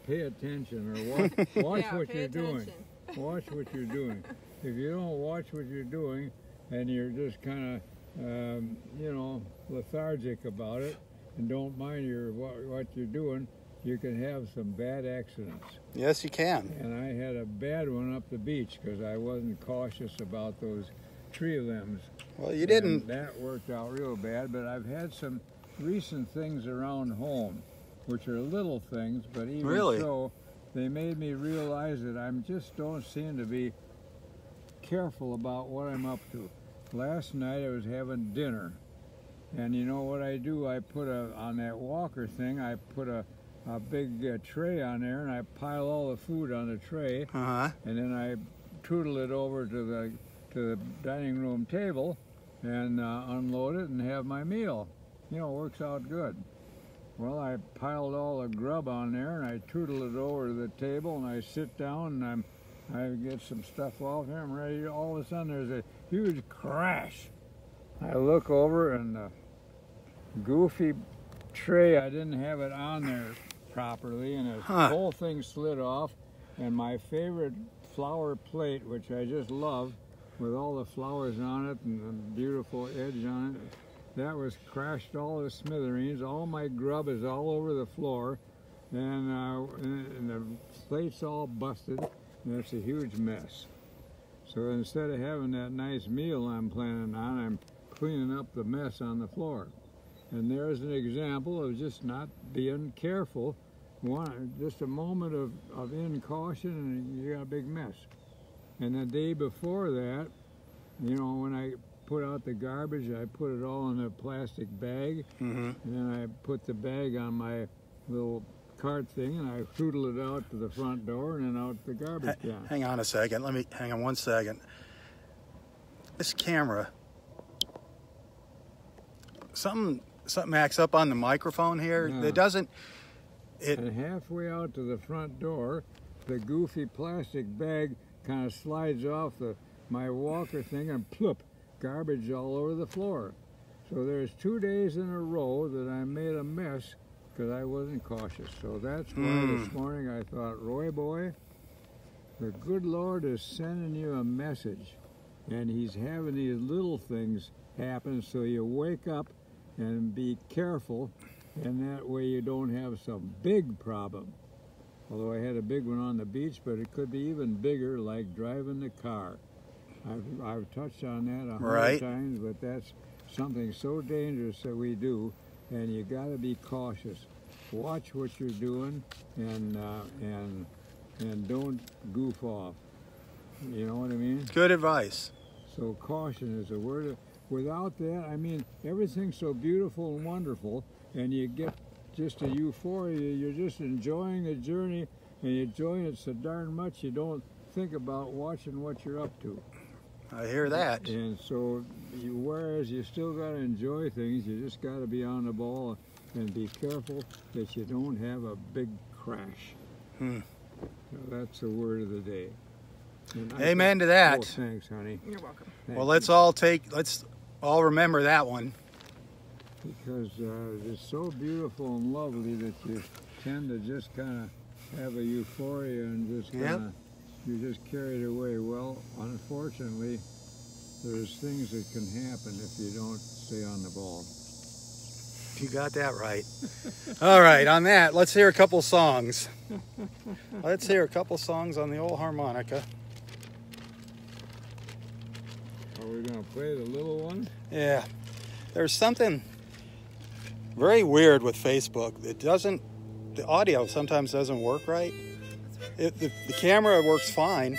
pay attention or watch Yeah, what pay you're doing. attention. Watch what you're doing. If you don't watch what you're doing and you're just kind of, you know, lethargic about it and don't mind what you're doing, you can have some bad accidents. Yes, you can. And I had a bad one up the beach because I wasn't cautious about those tree limbs. Well, you didn't. And that worked out real bad, but I've had some recent things around home, which are little things, but even Really? so, they made me realize that I just don't seem to be careful about what I'm up to. Last night I was having dinner, and you know what I do? I put on that walker thing, I put a big tray on there, and I pile all the food on the tray, Uh-huh. and then I tootle it over to the dining room table and unload it and have my meal. You know, it works out good. Well, I piled all the grub on there and I tootle it over to the table and I sit down and I get some stuff off there. I'm ready. All of a sudden, there's a huge crash. I look over and the goofy tray, I didn't have it on there properly, and the whole thing slid off. And my favorite flower plate, which I just love, with all the flowers on it and the beautiful edge on it, that was crashed all to smithereens. All my grub is all over the floor, and the plate's all busted, and it's a huge mess. So instead of having that nice meal I'm planning on, I'm cleaning up the mess on the floor. And there's an example of just not being careful. Just a moment of incaution and you got a big mess. And the day before that, you know, when I put out the garbage, I put it all in a plastic bag, and then I put the bag on my little cart thing, and I hootle it out to the front door and then out the garbage can. Hang on a second. Hang on one second. This camera, something acts up on the microphone here. Yeah. It doesn't. And halfway out to the front door, the goofy plastic bag kind of slides off my walker thing and plop, garbage all over the floor. So there's 2 days in a row that I made a mess because I wasn't cautious. So that's why this morning I thought, Roy boy, the good Lord is sending you a message, and he's having these little things happen so you wake up and be careful, and that way you don't have some big problem. Although I had a big one on the beach, but it could be even bigger, like driving the car. I've touched on that 100 times, but that's something so dangerous that we do, and you got to be cautious. Watch what you're doing, and don't goof off. You know what I mean? Good advice. So caution is a word. Without that, I mean, everything's so beautiful and wonderful, and you get just a euphoria. You're just enjoying the journey, and you're enjoying it so darn much you don't think about watching what you're up to. I hear that. And so, whereas you still got to enjoy things, you just got to be on the ball and be careful that you don't have a big crash. So that's the word of the day. Amen to that. Oh, thanks, honey. You're welcome. Well, let's all remember that one. Because it's so beautiful and lovely that you tend to just kind of have a euphoria and just kind of, you're just carried away. Well, unfortunately, there's things that can happen if you don't stay on the ball. You got that right. All right, on that, let's hear a couple songs. Let's hear a couple songs on the old harmonica. Are we going to play the little one? Yeah. There's something very weird with Facebook. The audio sometimes doesn't work right. The camera works fine.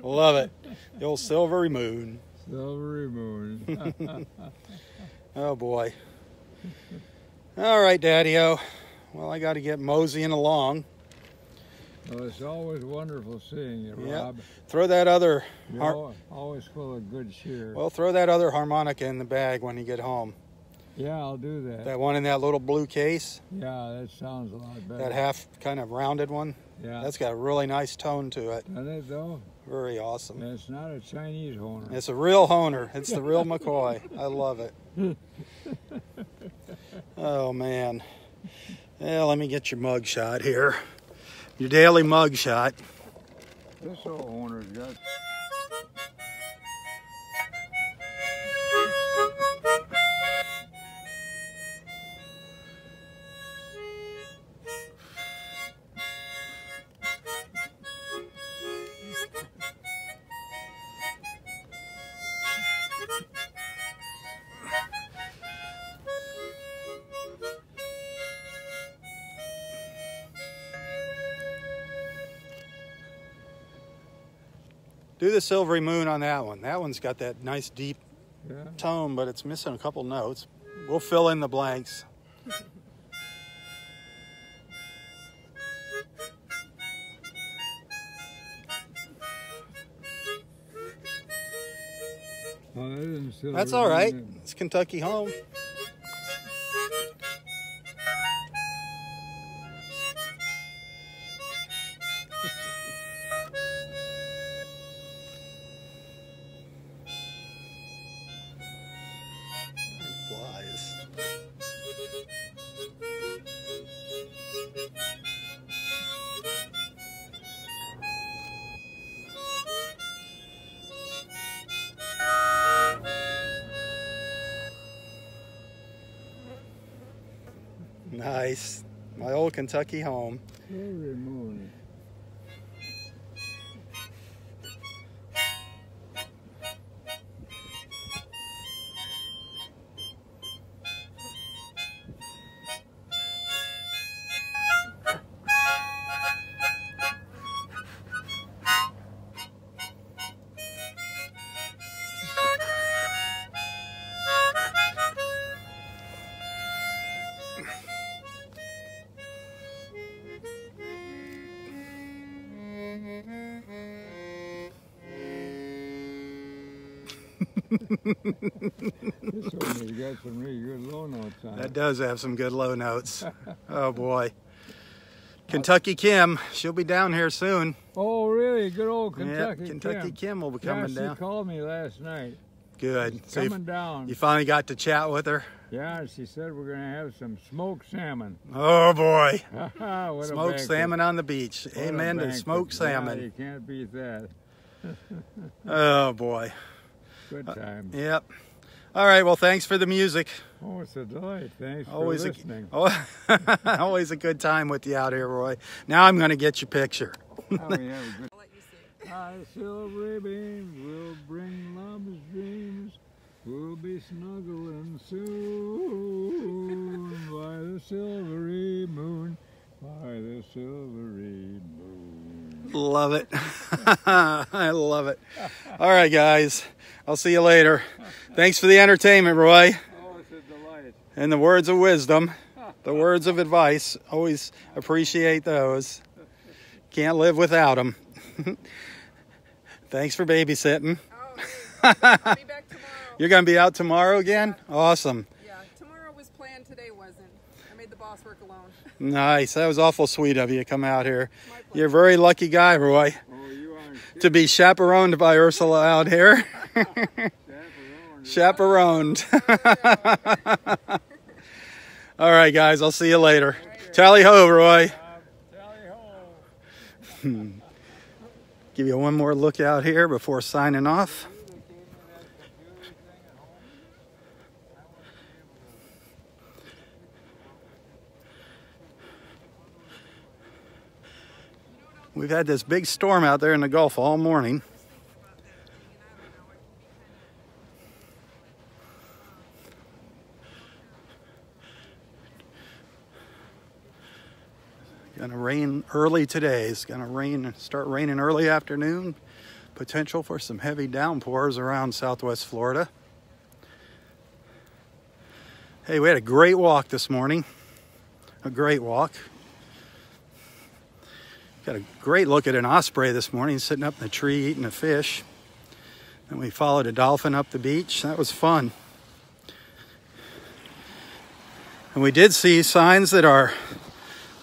Love it. The old silvery moon. Silvery moon. Oh boy. All right, Daddy-O. Well, I got to get moseying along. Well, it's always wonderful seeing you, Rob. Throw that other... You're always full of good cheer. Well, throw that other harmonica in the bag when you get home. Yeah, I'll do that. That one in that little blue case. Yeah, that sounds a lot better. That half kind of rounded one. Yeah. That's got a really nice tone to it. Doesn't it, though? Very awesome. And it's not a Chinese horn. It's a real Honer. It's the real McCoy. I love it. Oh, man. Yeah, let me get your mug shot here. Your daily mug shot. This old horner's got... Do the silvery moon on that one. That one's got that nice deep Yeah. tone, but it's missing a couple notes. We'll fill in the blanks. Oh, that isn't silvery That's all right. moon. It's Kentucky home. Flies. Nice. My old Kentucky home. Silvery moon. This one has got some really good low notes on That it. does have some good low notes. Oh boy. Kentucky Kim, she'll be down here soon. Oh, really? Good old Kentucky Yeah, Kentucky Kim will be coming yeah, down. she called me last night. Good. She's So coming down. you finally got to chat with her? Yeah, she said we're going to have some smoked salmon. Oh boy. What a Smoked banquet. salmon on the beach. What a Amen to banquet. smoked Yeah, salmon. you can't beat that. Oh boy. Good time. Yep. All right, well, thanks for the music. Oh, it's a delight. Thanks Always for listening. Always a good time with you out here, Roy. Now I'm going to get your picture. Oh, yeah, good. I'll let you see. By the silvery beams will bring love's dreams. We'll be snuggling soon by the silvery moon, by the silvery moon. Love it. I love it. All right, guys. I'll see you later. Thanks for the entertainment, Roy. Oh, it's a delight. And the words of wisdom, the words of advice. Always appreciate those. Can't live without them. Thanks for babysitting. Oh, hey, I'll be back tomorrow. You're going to be out tomorrow again? Awesome. Yeah, tomorrow was planned, today wasn't. I made the boss work alone. Nice. That was awful sweet of you to come out here. My pleasure. You're a very lucky guy, Roy, Oh, you are to be chaperoned by Ursula out here. Chaperoned. All right, guys. I'll see you later. Tally ho, Roy. Tally ho. Give you one more look out here before signing off. We've had this big storm out there in the Gulf all morning. Gonna rain early today. It's gonna start raining early afternoon. Potential for some heavy downpours around southwest Florida. Hey, we had a great walk this morning. A great walk. Got a great look at an osprey this morning sitting up in the tree eating a fish. And we followed a dolphin up the beach. That was fun. And we did see signs that our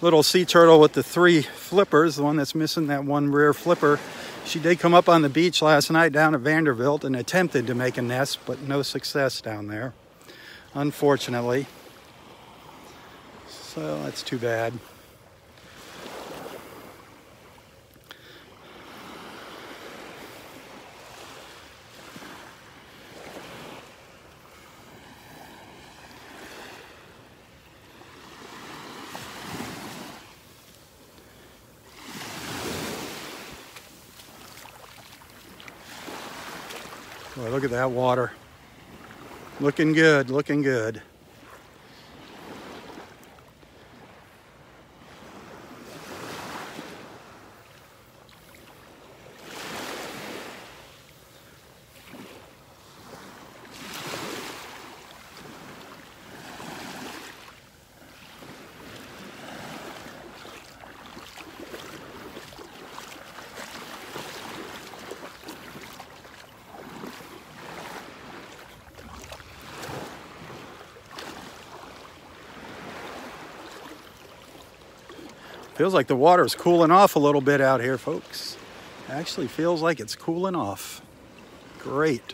little sea turtle with the 3 flippers, the one that's missing that one rear flipper, she did come up on the beach last night down at Vanderbilt and attempted to make a nest, but no success down there, unfortunately. So that's too bad. Boy, look at that water. Looking good, looking good. Feels like the water is cooling off a little bit out here, folks. Actually feels like it's cooling off. Great.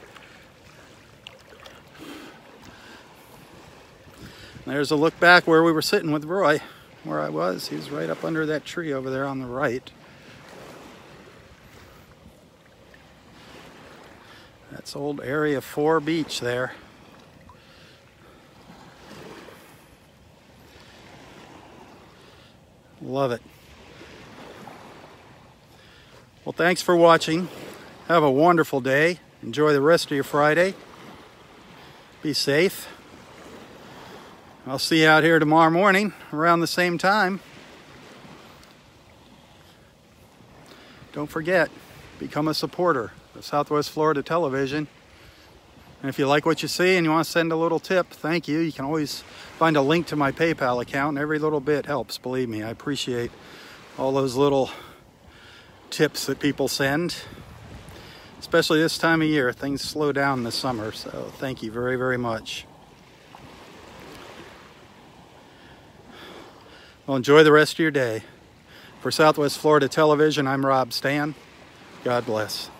There's a look back where we were sitting with Roy, where I was. He was right up under that tree over there on the right. That's old Area 4 beach there. Love it. Well, thanks for watching. Have a wonderful day. Enjoy the rest of your Friday. Be safe. I'll see you out here tomorrow morning around the same time. Don't forget, become a supporter of Southwest Florida Television. And if you like what you see and you want to send a little tip, thank you. You can always find a link to my PayPal account, and every little bit helps, believe me. I appreciate all those little tips that people send, especially this time of year. Things slow down in the summer, so thank you very, very much. Well, enjoy the rest of your day. For Southwest Florida Television, I'm Robb Stan. God bless.